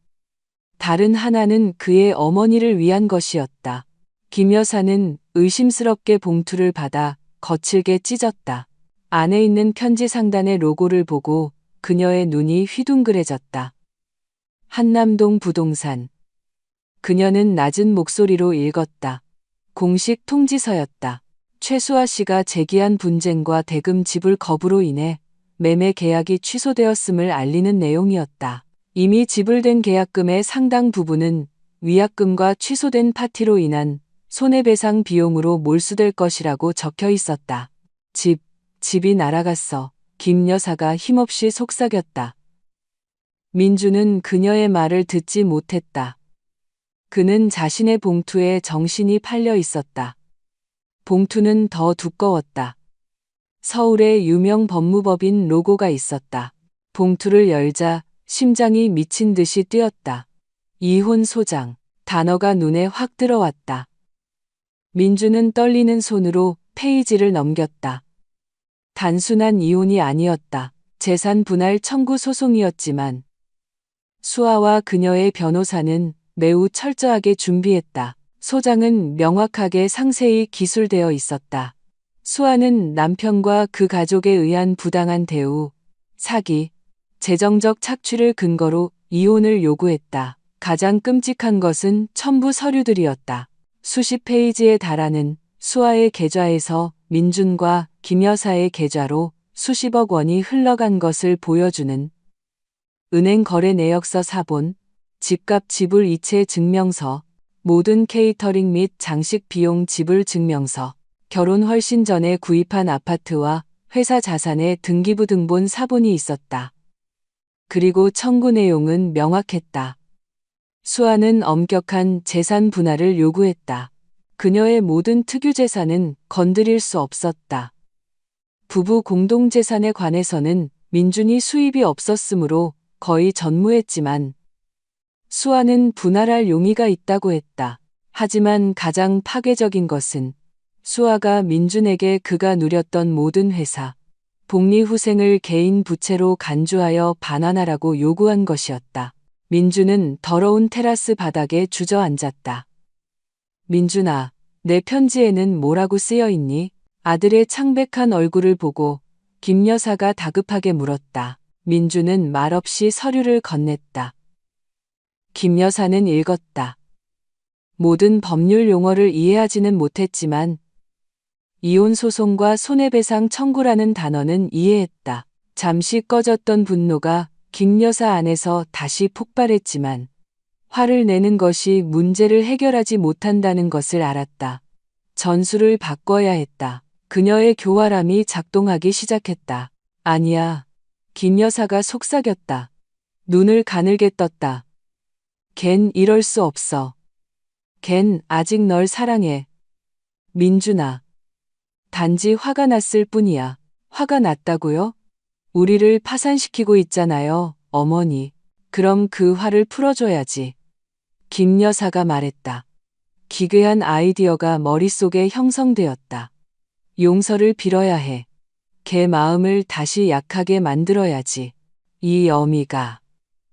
다른 하나는 그의 어머니를 위한 것이었다. 김 여사는 의심스럽게 봉투를 받아 거칠게 찢었다. 안에 있는 편지 상단의 로고를 보고 그녀의 눈이 휘둥그레졌다. 한남동 부동산. 그녀는 낮은 목소리로 읽었다. 공식 통지서였다. 최수아 씨가 제기한 분쟁과 대금 지불 거부로 인해 매매 계약이 취소되었음을 알리는 내용이었다. 이미 지불된 계약금의 상당 부분은 위약금과 취소된 파티로 인한 손해배상 비용으로 몰수될 것이라고 적혀 있었다. 집이 날아갔어. 김 여사가 힘없이 속삭였다. 민주는 그녀의 말을 듣지 못했다. 그는 자신의 봉투에 정신이 팔려 있었다. 봉투는 더 두꺼웠다. 서울의 유명 법무법인 로고가 있었다. 봉투를 열자 심장이 미친 듯이 뛰었다. 이혼 소장. 단어가 눈에 확 들어왔다. 민주는 떨리는 손으로 페이지를 넘겼다. 단순한 이혼이 아니었다. 재산 분할 청구 소송이었지만 수아와 그녀의 변호사는 매우 철저하게 준비했다. 소장은 명확하게 상세히 기술되어 있었다. 수아는 남편과 그 가족에 의한 부당한 대우, 사기, 재정적 착취를 근거로 이혼을 요구했다. 가장 끔찍한 것은 첨부 서류들이었다. 수십 페이지에 달하는 수아의 계좌에서 민준과 김 여사의 계좌로 수십억 원이 흘러간 것을 보여주는 은행 거래 내역서 사본, 집값 지불 이체 증명서, 모든 케이터링 및 장식 비용 지불 증명서, 결혼 훨씬 전에 구입한 아파트와 회사 자산의 등기부 등본 사본이 있었다. 그리고 청구 내용은 명확했다. 수아는 엄격한 재산 분할을 요구했다. 그녀의 모든 특유 재산은 건드릴 수 없었다. 부부 공동재산에 관해서는 민준이 수입이 없었으므로 거의 전무했지만 수아는 분할할 용의가 있다고 했다. 하지만 가장 파괴적인 것은 수아가 민준에게 그가 누렸던 모든 회사, 복리후생을 개인 부채로 간주하여 반환하라고 요구한 것이었다. 민준은 더러운 테라스 바닥에 주저앉았다. 민준아, 내 편지에는 뭐라고 쓰여 있니? 아들의 창백한 얼굴을 보고 김 여사가 다급하게 물었다. 민준은 말없이 서류를 건넸다. 김 여사는 읽었다. 모든 법률 용어를 이해하지는 못했지만 이혼 소송과 손해배상 청구라는 단어는 이해했다. 잠시 꺼졌던 분노가 김 여사 안에서 다시 폭발했지만 화를 내는 것이 문제를 해결하지 못한다는 것을 알았다. 전술을 바꿔야 했다. 그녀의 교활함이 작동하기 시작했다. 아니야. 김 여사가 속삭였다. 눈을 가늘게 떴다. 걘 이럴 수 없어. 걘 아직 널 사랑해. 민준아. 단지 화가 났을 뿐이야. 화가 났다고요? 우리를 파산시키고 있잖아요, 어머니. 그럼 그 화를 풀어줘야지. 김 여사가 말했다. 기괴한 아이디어가 머릿속에 형성되었다. 용서를 빌어야 해. 걔 마음을 다시 약하게 만들어야지.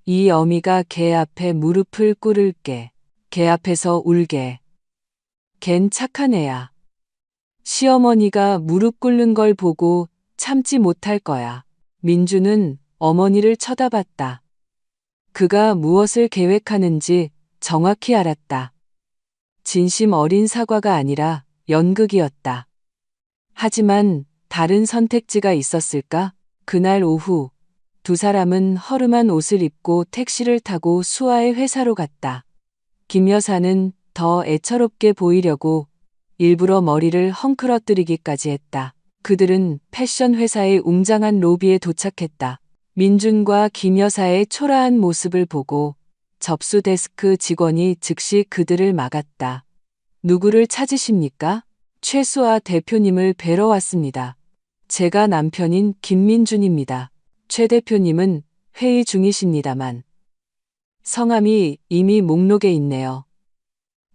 이 어미가 걔 앞에 무릎을 꿇을게. 걔 앞에서 울게. 걘 착한 애야. 시어머니가 무릎 꿇는 걸 보고 참지 못할 거야. 민주는 어머니를 쳐다봤다. 그가 무엇을 계획하는지 정확히 알았다. 진심 어린 사과가 아니라 연극이었다. 하지만 다른 선택지가 있었을까? 그날 오후 두 사람은 허름한 옷을 입고 택시를 타고 수아의 회사로 갔다. 김 여사는 더 애처롭게 보이려고 일부러 머리를 헝클어뜨리기까지 했다. 그들은 패션 회사의 웅장한 로비에 도착했다. 민준과 김 여사의 초라한 모습을 보고 접수 데스크 직원이 즉시 그들을 막았다. 누구를 찾으십니까? 최수아 대표님을 뵈러 왔습니다. 제가 남편인 김민준입니다. 최 대표님은 회의 중이십니다만 성함이 이미 목록에 있네요.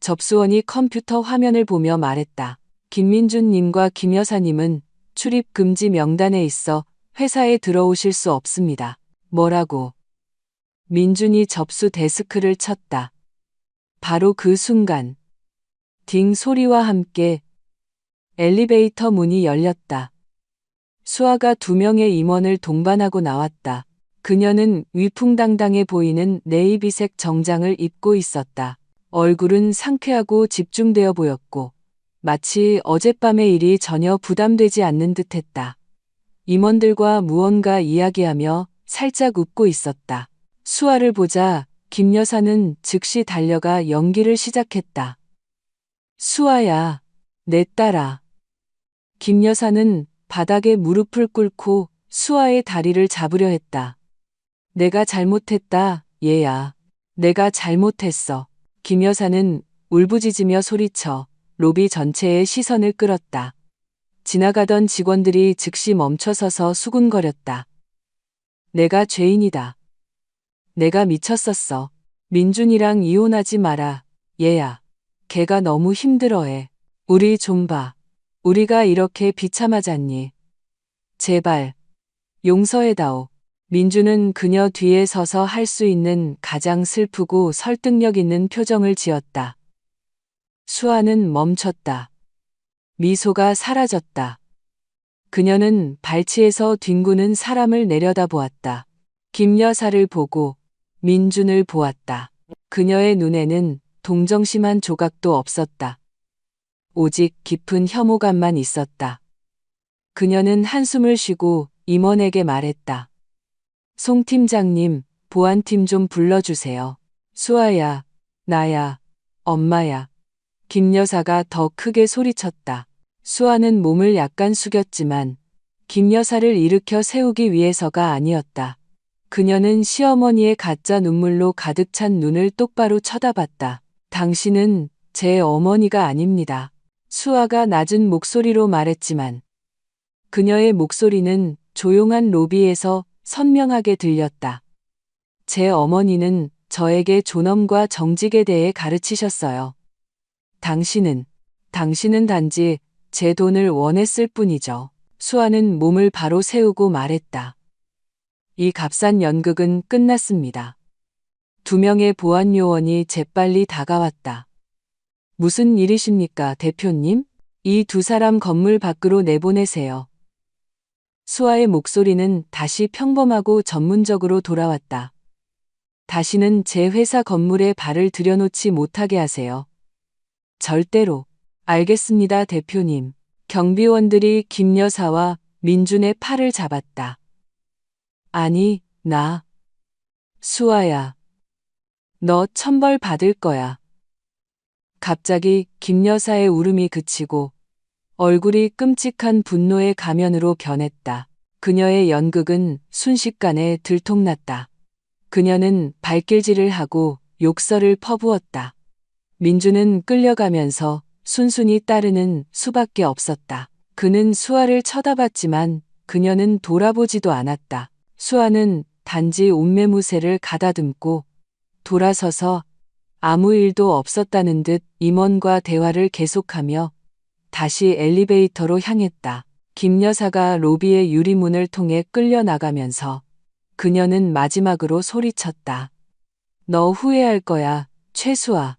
접수원이 컴퓨터 화면을 보며 말했다. 김민준님과 김 여사님은 출입 금지 명단에 있어 회사에 들어오실 수 없습니다. 뭐라고? 민준이 접수 데스크를 쳤다. 바로 그 순간 딩 소리와 함께 엘리베이터 문이 열렸다. 수아가 2명의 임원을 동반하고 나왔다. 그녀는 위풍당당해 보이는 네이비색 정장을 입고 있었다. 얼굴은 상쾌하고 집중되어 보였고 마치 어젯밤의 일이 전혀 부담되지 않는 듯했다. 임원들과 무언가 이야기하며 살짝 웃고 있었다. 수아를 보자 김 여사는 즉시 달려가 연기를 시작했다. 수아야, 내 딸아. 김 여사는 바닥에 무릎을 꿇고 수아의 다리를 잡으려 했다. 내가 잘못했다, 얘야. 내가 잘못했어. 김 여사는 울부짖으며 소리쳐 로비 전체의 시선을 끌었다. 지나가던 직원들이 즉시 멈춰서서 수군거렸다. 내가 죄인이다. 내가 미쳤었어. 민준이랑 이혼하지 마라. 얘야. 걔가 너무 힘들어해. 우리 좀 봐. 우리가 이렇게 비참하잖니. 제발. 용서해다오. 민준은 그녀 뒤에 서서 할 수 있는 가장 슬프고 설득력 있는 표정을 지었다. 수아는 멈췄다. 미소가 사라졌다. 그녀는 발치에서 뒹구는 사람을 내려다보았다. 김 여사를 보고 민준을 보았다. 그녀의 눈에는 동정심한 조각도 없었다. 오직 깊은 혐오감만 있었다. 그녀는 한숨을 쉬고 임원에게 말했다. 송 팀장님, 보안팀 좀 불러주세요. 수아야, 나야, 엄마야. 김 여사가 더 크게 소리쳤다. 수아는 몸을 약간 숙였지만 김 여사를 일으켜 세우기 위해서가 아니었다. 그녀는 시어머니의 가짜 눈물로 가득 찬 눈을 똑바로 쳐다봤다. 당신은 제 어머니가 아닙니다. 수아가 낮은 목소리로 말했지만 그녀의 목소리는 조용한 로비에서 선명하게 들렸다. 제 어머니는 저에게 존엄과 정직에 대해 가르치셨어요. 당신은 단지 제 돈을 원했을 뿐이죠. 수아는 몸을 바로 세우고 말했다. 이 값싼 연극은 끝났습니다. 2명의 보안 요원이 재빨리 다가왔다. 무슨 일이십니까, 대표님? 이 2사람 건물 밖으로 내보내세요. 수아의 목소리는 다시 평범하고 전문적으로 돌아왔다. 다시는 제 회사 건물에 발을 들여놓지 못하게 하세요. 절대로. 알겠습니다, 대표님. 경비원들이 김 여사와 민준의 팔을 잡았다. 아니, 나. 수아야. 너 천벌 받을 거야. 갑자기 김 여사의 울음이 그치고 얼굴이 끔찍한 분노의 가면으로 변했다. 그녀의 연극은 순식간에 들통났다. 그녀는 발길질을 하고 욕설을 퍼부었다. 민준은 끌려가면서 순순히 따르는 수밖에 없었다. 그는 수아를 쳐다봤지만 그녀는 돌아보지도 않았다. 수아는 단지 옷매무새를 가다듬고 돌아서서 아무 일도 없었다는 듯 임원과 대화를 계속하며 다시 엘리베이터로 향했다. 김 여사가 로비의 유리문을 통해 끌려나가면서 그녀는 마지막으로 소리쳤다. 너 후회할 거야, 최수아.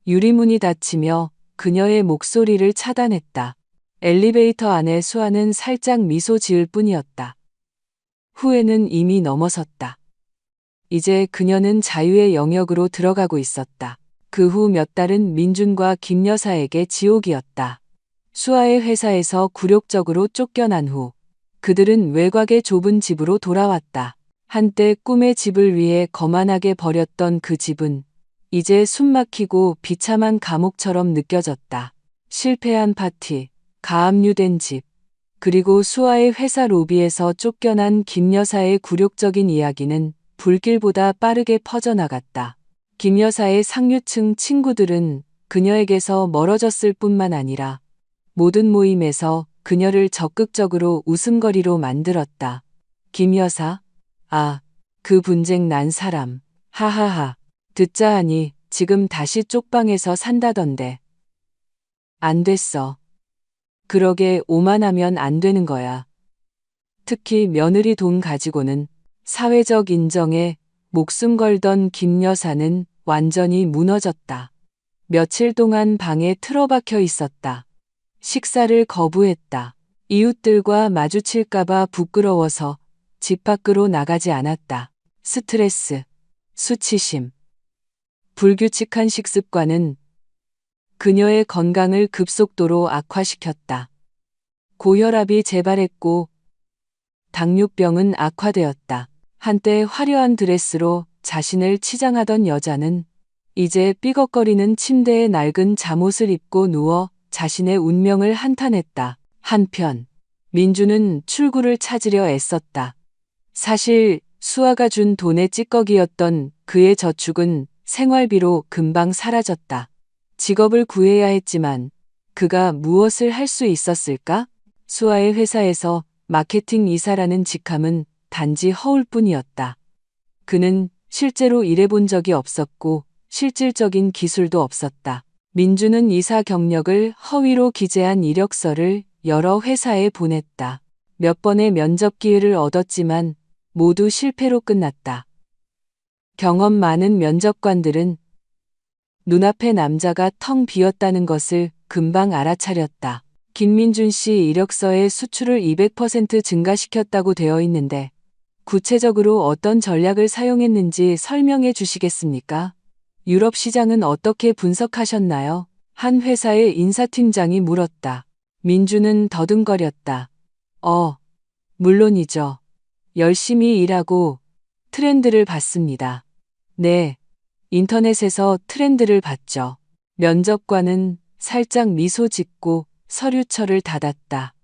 유리문이 닫히며 그녀의 목소리를 차단했다. 엘리베이터 안에 수아는 살짝 미소 지을 뿐이었다. 후회는 이미 넘어섰다. 이제 그녀는 자유의 영역으로 들어가고 있었다. 그 후 몇 달은 민준과 김 여사에게 지옥이었다. 수아의 회사에서 굴욕적으로 쫓겨난 후 그들은 외곽의 좁은 집으로 돌아왔다. 한때 꿈의 집을 위해 거만하게 버렸던 그 집은 이제 숨막히고 비참한 감옥처럼 느껴졌다. 실패한 파티, 가압류된 집, 그리고 수아의 회사 로비에서 쫓겨난 김 여사의 굴욕적인 이야기는 불길보다 빠르게 퍼져나갔다. 김 여사의 상류층 친구들은 그녀에게서 멀어졌을 뿐만 아니라 모든 모임에서 그녀를 적극적으로 웃음거리로 만들었다. 김 여사? 아, 그 분쟁 난 사람. 하하하. 듣자 하니 지금 다시 쪽방에서 산다던데. 안 됐어. 그러게 오만하면 안 되는 거야. 특히 며느리 돈 가지고는 사회적 인정에 목숨 걸던 김 여사는 완전히 무너졌다. 며칠 동안 방에 틀어박혀 있었다. 식사를 거부했다. 이웃들과 마주칠까봐 부끄러워서 집 밖으로 나가지 않았다. 스트레스, 수치심, 불규칙한 식습관은 그녀의 건강을 급속도로 악화시켰다. 고혈압이 재발했고 당뇨병은 악화되었다. 한때 화려한 드레스로 자신을 치장하던 여자는 이제 삐걱거리는 침대에 낡은 잠옷을 입고 누워 자신의 운명을 한탄했다. 한편 민주는 출구를 찾으려 애썼다. 사실 수아가 준 돈의 찌꺼기였던 그의 저축은 생활비로 금방 사라졌다. 직업을 구해야 했지만 그가 무엇을 할 수 있었을까? 수아의 회사에서 마케팅 이사라는 직함은 단지 허울뿐이었다. 그는 실제로 일해본 적이 없었고 실질적인 기술도 없었다. 민주는 이사 경력을 허위로 기재한 이력서를 여러 회사에 보냈다. 몇 번의 면접 기회를 얻었지만 모두 실패로 끝났다. 경험 많은 면접관들은 눈앞의 남자가 텅 비었다는 것을 금방 알아차렸다. 김민준 씨 이력서에 수출을 200% 증가시켰다고 되어 있는데 구체적으로 어떤 전략을 사용했는지 설명해 주시겠습니까? 유럽 시장은 어떻게 분석하셨나요? 한 회사의 인사팀장이 물었다. 민주는 더듬거렸다. 물론이죠. 열심히 일하고 트렌드를 봤습니다. 네, 인터넷에서 트렌드를 봤죠. 면접관은 살짝 미소 짓고 서류철을 닫았다.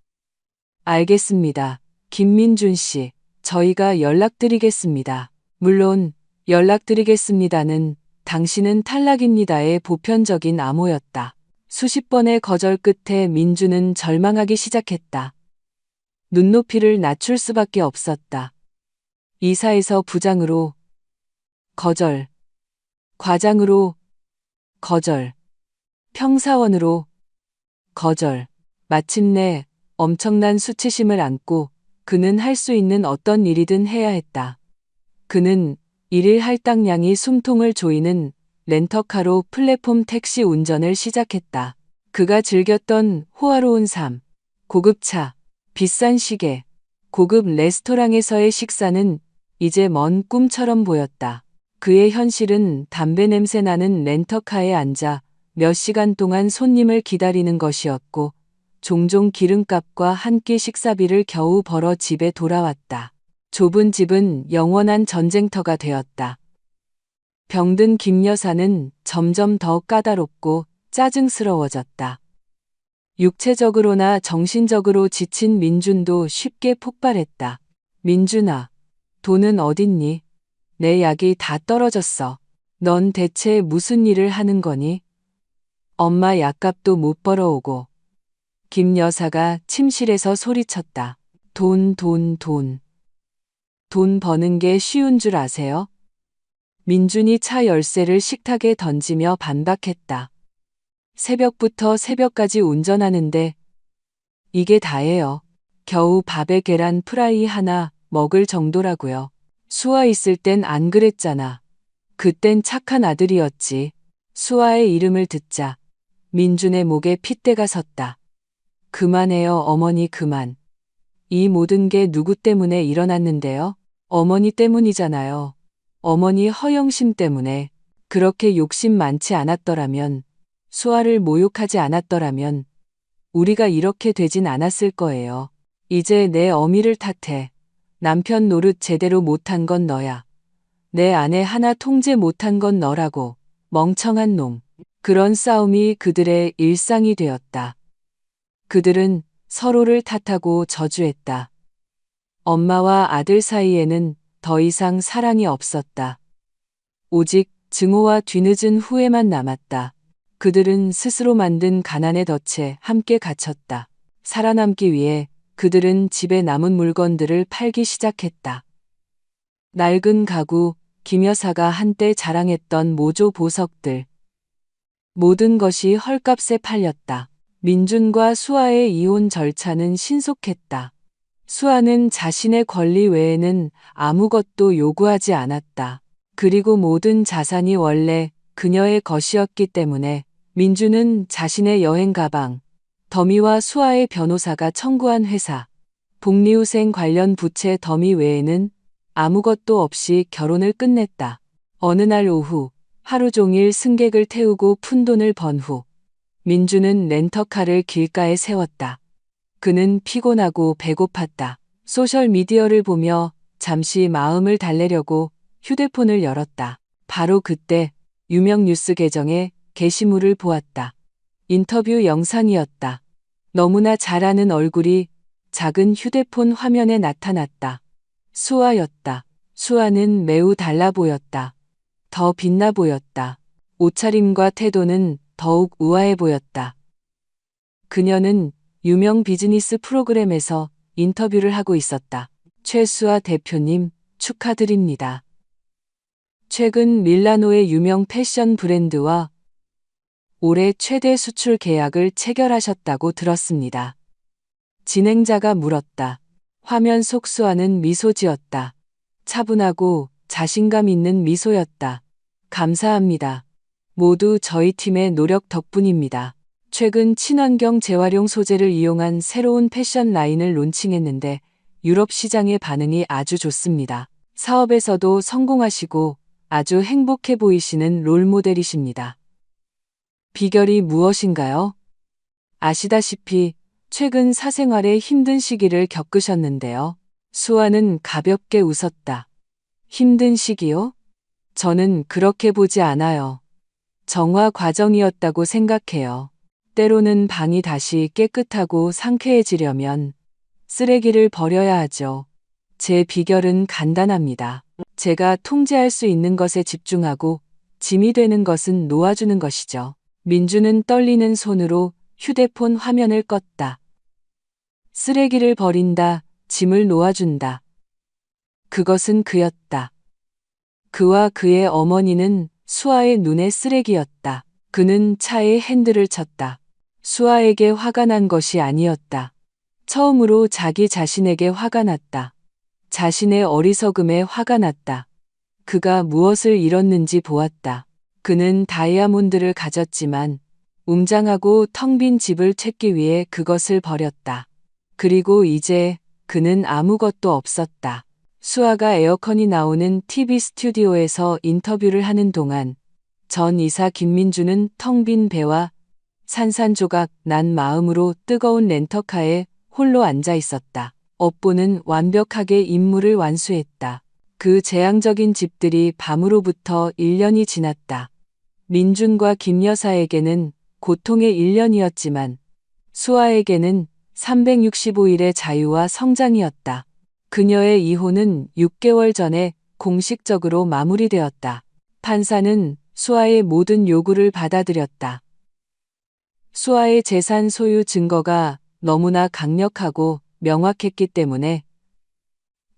알겠습니다. 김민준 씨, 저희가 연락드리겠습니다. 물론 연락드리겠습니다는 당신은 탈락입니다의 보편적인 암호였다. 수십 번의 거절 끝에 민주는 절망하기 시작했다. 눈높이를 낮출 수밖에 없었다. 이사에서 부장으로 거절, 과장으로 거절, 평사원으로 거절. 마침내 엄청난 수치심을 안고 그는 할 수 있는 어떤 일이든 해야 했다. 그는 일일 할당량이 숨통을 조이는 렌터카로 플랫폼 택시 운전을 시작했다. 그가 즐겼던 호화로운 삶, 고급 차, 비싼 시계, 고급 레스토랑에서의 식사는 이제 먼 꿈처럼 보였다. 그의 현실은 담배 냄새 나는 렌터카에 앉아 몇 시간 동안 손님을 기다리는 것이었고 종종 기름값과 한 끼 식사비를 겨우 벌어 집에 돌아왔다. 좁은 집은 영원한 전쟁터가 되었다. 병든 김 여사는 점점 더 까다롭고 짜증스러워졌다. 육체적으로나 정신적으로 지친 민준도 쉽게 폭발했다. 민준아, 돈은 어딨니? 내 약이 다 떨어졌어. 넌 대체 무슨 일을 하는 거니? 엄마 약값도 못 벌어오고. 김 여사가 침실에서 소리쳤다. 돈. 돈 버는 게 쉬운 줄 아세요? 민준이 차 열쇠를 식탁에 던지며 반박했다. 새벽부터 새벽까지 운전하는데 이게 다예요. 겨우 밥에 계란 프라이 하나 먹을 정도라고요. 수아 있을 땐 안 그랬잖아. 그땐 착한 아들이었지. 수아의 이름을 듣자 민준의 목에 핏대가 섰다. 그만해요, 어머니 그만. 이 모든 게 누구 때문에 일어났는데요? 어머니 때문이잖아요. 어머니 허영심 때문에. 그렇게 욕심 많지 않았더라면, 수아를 모욕하지 않았더라면 우리가 이렇게 되진 않았을 거예요. 이제 내 어미를 탓해. 남편 노릇 제대로 못한 건 너야. 내 아내 하나 통제 못한 건 너라고. 멍청한 놈. 그런 싸움이 그들의 일상이 되었다. 그들은 서로를 탓하고 저주했다. 엄마와 아들 사이에는 더 이상 사랑이 없었다. 오직 증오와 뒤늦은 후회만 남았다. 그들은 스스로 만든 가난의 덫에 함께 갇혔다. 살아남기 위해 그들은 집에 남은 물건들을 팔기 시작했다. 낡은 가구, 김 여사가 한때 자랑했던 모조 보석들. 모든 것이 헐값에 팔렸다. 민준과 수아의 이혼 절차는 신속했다. 수아는 자신의 권리 외에는 아무것도 요구하지 않았다. 그리고 모든 자산이 원래 그녀의 것이었기 때문에 민준은 자신의 여행 가방, 더미와 수아의 변호사가 청구한 회사, 복리후생 관련 부채 더미 외에는 아무것도 없이 결혼을 끝냈다. 어느 날 오후 하루 종일 승객을 태우고 푼돈을 번 후 민준은 렌터카를 길가에 세웠다. 그는 피곤하고 배고팠다. 소셜미디어를 보며 잠시 마음을 달래려고 휴대폰을 열었다. 바로 그때 유명 뉴스 계정의 게시물을 보았다. 인터뷰 영상이었다. 너무나 잘 아는 얼굴이 작은 휴대폰 화면에 나타났다. 수아였다. 수아는 매우 달라 보였다. 더 빛나 보였다. 옷차림과 태도는 더욱 우아해 보였다. 그녀는 유명 비즈니스 프로그램에서 인터뷰를 하고 있었다. 최수아 대표님, 축하드립니다. 최근 밀라노의 유명 패션 브랜드와 올해 최대 수출 계약을 체결하셨다고 들었습니다. 진행자가 물었다. 화면 속 수아는 미소 지었다. 차분하고 자신감 있는 미소였다. 감사합니다. 모두 저희 팀의 노력 덕분입니다. 최근 친환경 재활용 소재를 이용한 새로운 패션 라인을 론칭했는데 유럽 시장의 반응이 아주 좋습니다. 사업에서도 성공하시고 아주 행복해 보이시는 롤모델이십니다. 비결이 무엇인가요? 아시다시피 최근 사생활에 힘든 시기를 겪으셨는데요. 수아는 가볍게 웃었다. 힘든 시기요? 저는 그렇게 보지 않아요. 정화 과정이었다고 생각해요. 때로는 방이 다시 깨끗하고 상쾌해지려면 쓰레기를 버려야 하죠. 제 비결은 간단합니다. 제가 통제할 수 있는 것에 집중하고 짐이 되는 것은 놓아주는 것이죠. 민주는 떨리는 손으로 휴대폰 화면을 껐다. 쓰레기를 버린다, 짐을 놓아준다. 그것은 그였다. 그와 그의 어머니는 수아의 눈에 쓰레기였다. 그는 차의 핸들을 쳤다. 수아에게 화가 난 것이 아니었다. 처음으로 자기 자신에게 화가 났다. 자신의 어리석음에 화가 났다. 그가 무엇을 잃었는지 보았다. 그는 다이아몬드를 가졌지만 웅장하고 텅 빈 집을 찾기 위해 그것을 버렸다. 그리고 이제 그는 아무것도 없었다. 수아가 에어컨이 나오는 TV 스튜디오에서 인터뷰를 하는 동안 전 이사 김민주는 텅 빈 배와 산산조각 난 마음으로 뜨거운 렌터카에 홀로 앉아 있었다. 업보는 완벽하게 임무를 완수했다. 그 재앙적인 집들이 밤으로부터 1년이 지났다. 민준과 김 여사에게는 고통의 1년이었지만 수아에게는 365일의 자유와 성장이었다. 그녀의 이혼은 6개월 전에 공식적으로 마무리되었다. 판사는 수아의 모든 요구를 받아들였다. 수아의 재산 소유 증거가 너무나 강력하고 명확했기 때문에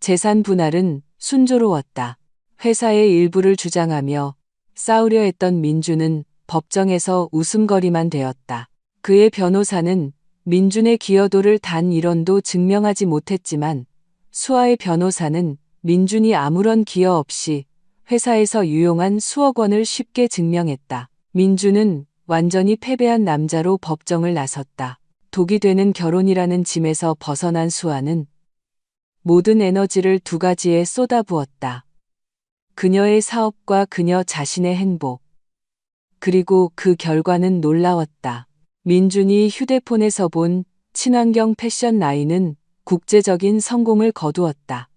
재산 분할은 순조로웠다. 회사의 일부를 주장하며 싸우려 했던 민준은 법정에서 웃음거리만 되었다. 그의 변호사는 민준의 기여도를 단 1원도 증명하지 못했지만 수아의 변호사는 민준이 아무런 기여 없이 회사에서 유용한 수억 원을 쉽게 증명했다. 민준은 완전히 패배한 남자로 법정을 나섰다. 독이 되는 결혼이라는 짐에서 벗어난 수아는 모든 에너지를 두 가지에 쏟아부었다. 그녀의 사업과 그녀 자신의 행복. 그리고 그 결과는 놀라웠다. 민준이 휴대폰에서 본 친환경 패션 라인은 국제적인 성공을 거두었다.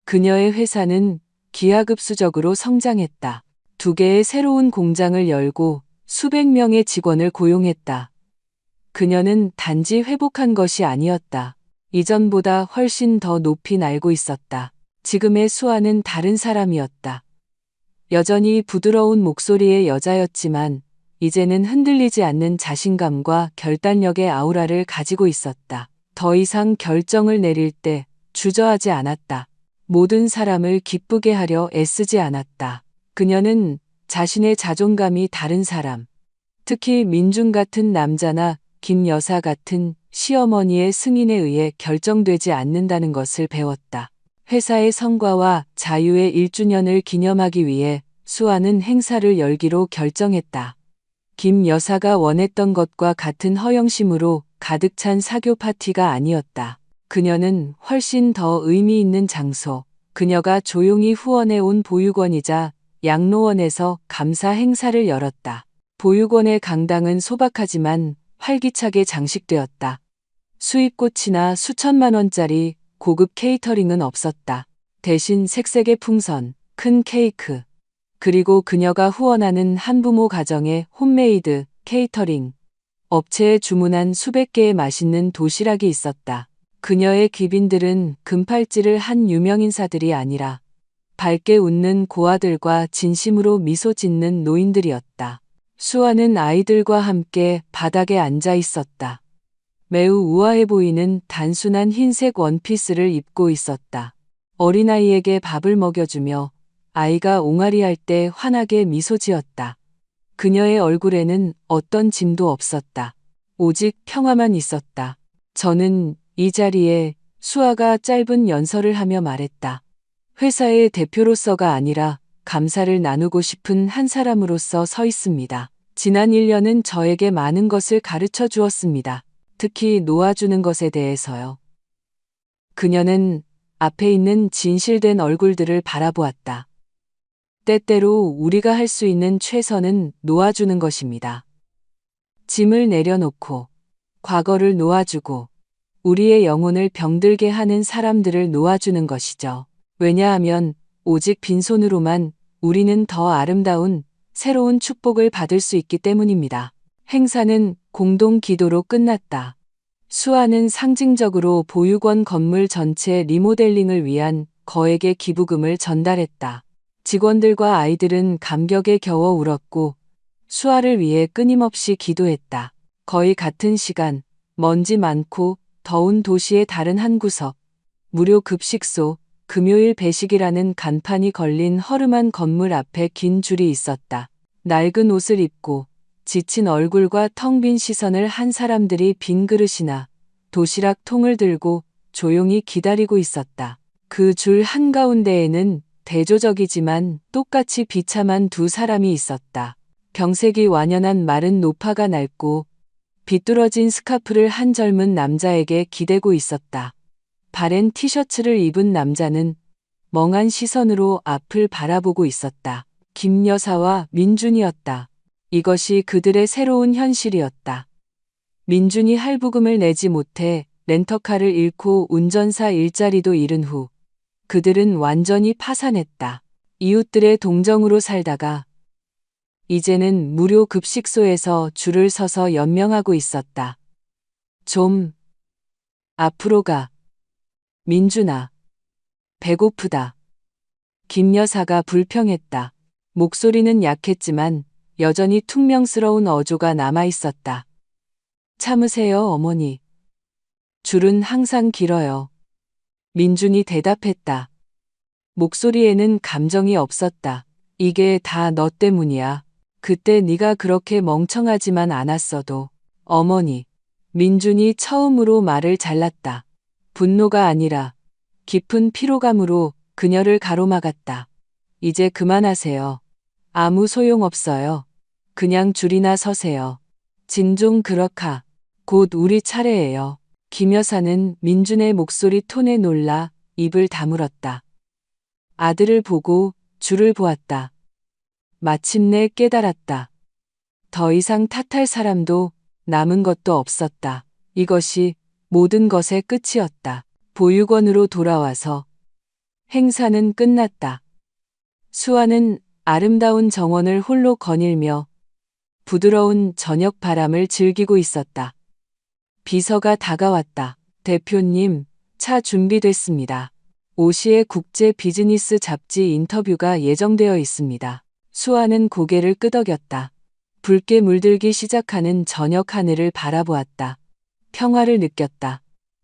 그녀의 회사는 기하급수적으로 성장했다. 2개의 새로운 공장을 열고 수백 명의 직원을 고용했다. 그녀는 단지 회복한 것이 아니었다. 이전보다 훨씬 더 높이 날고 있었다. 지금의 수아는 다른 사람이었다. 여전히 부드러운 목소리의 여자였지만 이제는 흔들리지 않는 자신감과 결단력의 아우라를 가지고 있었다. 더 이상 결정을 내릴 때 주저하지 않았다. 모든 사람을 기쁘게 하려 애쓰지 않았다. 그녀는 자신의 자존감이 다른 사람, 특히 민준 같은 남자나 김 여사 같은 시어머니의 승인에 의해 결정되지 않는다는 것을 배웠다. 회사의 성과와 자유의 1주년을 기념하기 위해 수아는 행사를 열기로 결정했다. 김 여사가 원했던 것과 같은 허영심으로 가득 찬 사교 파티가 아니었다. 그녀는 훨씬 더 의미 있는 장소, 그녀가 조용히 후원해 온 보육원이자 양로원에서 감사 행사를 열었다. 보육원의 강당은 소박하지만 활기차게 장식되었다. 수입꽃이나 수천만 원짜리 고급 케이터링은 없었다. 대신 색색의 풍선, 큰 케이크, 그리고 그녀가 후원하는 한부모 가정의 홈메이드 케이터링, 업체에 주문한 수백 개의 맛있는 도시락이 있었다. 그녀의 귀빈들은 금팔찌를 한 유명인사들이 아니라 밝게 웃는 고아들과 진심으로 미소 짓는 노인들이었다. 수아는 아이들과 함께 바닥에 앉아 있었다. 매우 우아해 보이는 단순한 흰색 원피스를 입고 있었다. 어린아이에게 밥을 먹여주며 아이가 옹알이할 때 환하게 미소 지었다. 그녀의 얼굴에는 어떤 짐도 없었다. 오직 평화만 있었다. 저는 이 자리에 수아가 짧은 연설을 하며 말했다. 회사의 대표로서가 아니라 감사를 나누고 싶은 한 사람으로서 서 있습니다. 지난 1년은 저에게 많은 것을 가르쳐 주었습니다. 특히 놓아주는 것에 대해서요. 그녀는 앞에 있는 진실된 얼굴들을 바라보았다. 때때로 우리가 할 수 있는 최선은 놓아주는 것입니다. 짐을 내려놓고, 과거를 놓아주고, 우리의 영혼을 병들게 하는 사람들을 놓아주는 것이죠. 왜냐하면 오직 빈손으로만 우리는 더 아름다운 새로운 축복을 받을 수 있기 때문입니다. 행사는 공동 기도로 끝났다. 수아는 상징적으로 보육원 건물 전체 리모델링을 위한 거액의 기부금을 전달했다. 직원들과 아이들은 감격에 겨워 울었고 수아를 위해 끊임없이 기도했다. 거의 같은 시간, 먼지 많고 더운 도시의 다른 한 구석, 무료 급식소, 금요일 배식이라는 간판이 걸린 허름한 건물 앞에 긴 줄이 있었다. 낡은 옷을 입고 지친 얼굴과 텅 빈 시선을 한 사람들이 빈 그릇이나 도시락 통을 들고 조용히 기다리고 있었다. 그 줄 한가운데에는 대조적이지만 똑같이 비참한 두 사람이 있었다. 병색이 완연한 마른 노파가 낡고 비뚤어진 스카프를 한 젊은 남자에게 기대고 있었다. 바랜 티셔츠를 입은 남자는 멍한 시선으로 앞을 바라보고 있었다. 김 여사와 민준이었다. 이것이 그들의 새로운 현실이었다. 민준이 할부금을 내지 못해 렌터카를 잃고 운전사 일자리도 잃은 후 그들은 완전히 파산했다. 이웃들의 동정으로 살다가 이제는 무료 급식소에서 줄을 서서 연명하고 있었다. 좀 앞으로 가. 민준아. 배고프다. 김 여사가 불평했다. 목소리는 약했지만 여전히 퉁명스러운 어조가 남아 있었다. 참으세요, 어머니. 줄은 항상 길어요. 민준이 대답했다. 목소리에는 감정이 없었다. 이게 다 너 때문이야. 그때 네가 그렇게 멍청하지만 않았어도. 어머니. 민준이 처음으로 말을 잘랐다. 분노가 아니라 깊은 피로감으로 그녀를 가로막았다. 이제 그만하세요. 아무 소용없어요. 그냥 줄이나 서세요. 진종 그렇카. 곧 우리 차례예요. 김 여사는 민준의 목소리 톤에 놀라 입을 다물었다. 아들을 보고 줄을 보았다. 마침내 깨달았다. 더 이상 탓할 사람도 남은 것도 없었다. 이것이 모든 것의 끝이었다. 보육원으로 돌아와서 행사는 끝났다. 수아는 아름다운 정원을 홀로 거닐며 부드러운 저녁 바람을 즐기고 있었다. 비서가 다가왔다. 대표님, 차 준비됐습니다. 오시의 국제 비즈니스 잡지 인터뷰가 예정되어 있습니다. 수아는 고개를 끄덕였다. 붉게 물들기 시작하는 저녁 하늘을 바라보았다. 평화를 느꼈다.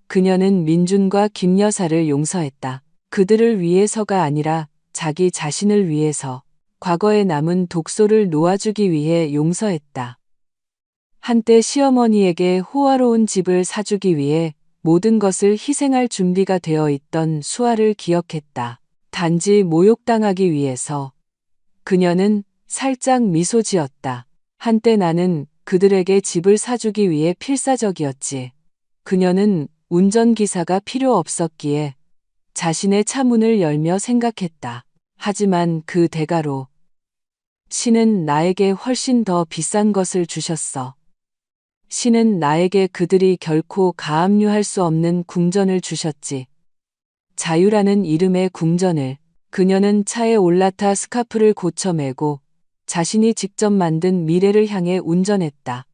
그녀는 민준과 김 여사를 용서했다. 그들을 위해서가 아니라 자기 자신을 위해서, 과거에 남은 독소를 놓아주기 위해 용서했다. 한때 시어머니에게 호화로운 집을 사주기 위해 모든 것을 희생할 준비가 되어 있던 수아를 기억했다. 단지 모욕당하기 위해서. 그녀는 살짝 미소 지었다. 한때 나는 그들에게 집을 사주기 위해 필사적이었지. 그녀는 운전기사가 필요 없었기에 자신의 차 문을 열며 생각했다. 하지만 그 대가로 신은 나에게 훨씬 더 비싼 것을 주셨어. 신은 나에게 그들이 결코 가압류할 수 없는 궁전을 주셨지. 자유라는 이름의 궁전을. 그녀는 차에 올라타 스카프를 고쳐 매고 자신이 직접 만든 미래를 향해 운전했다.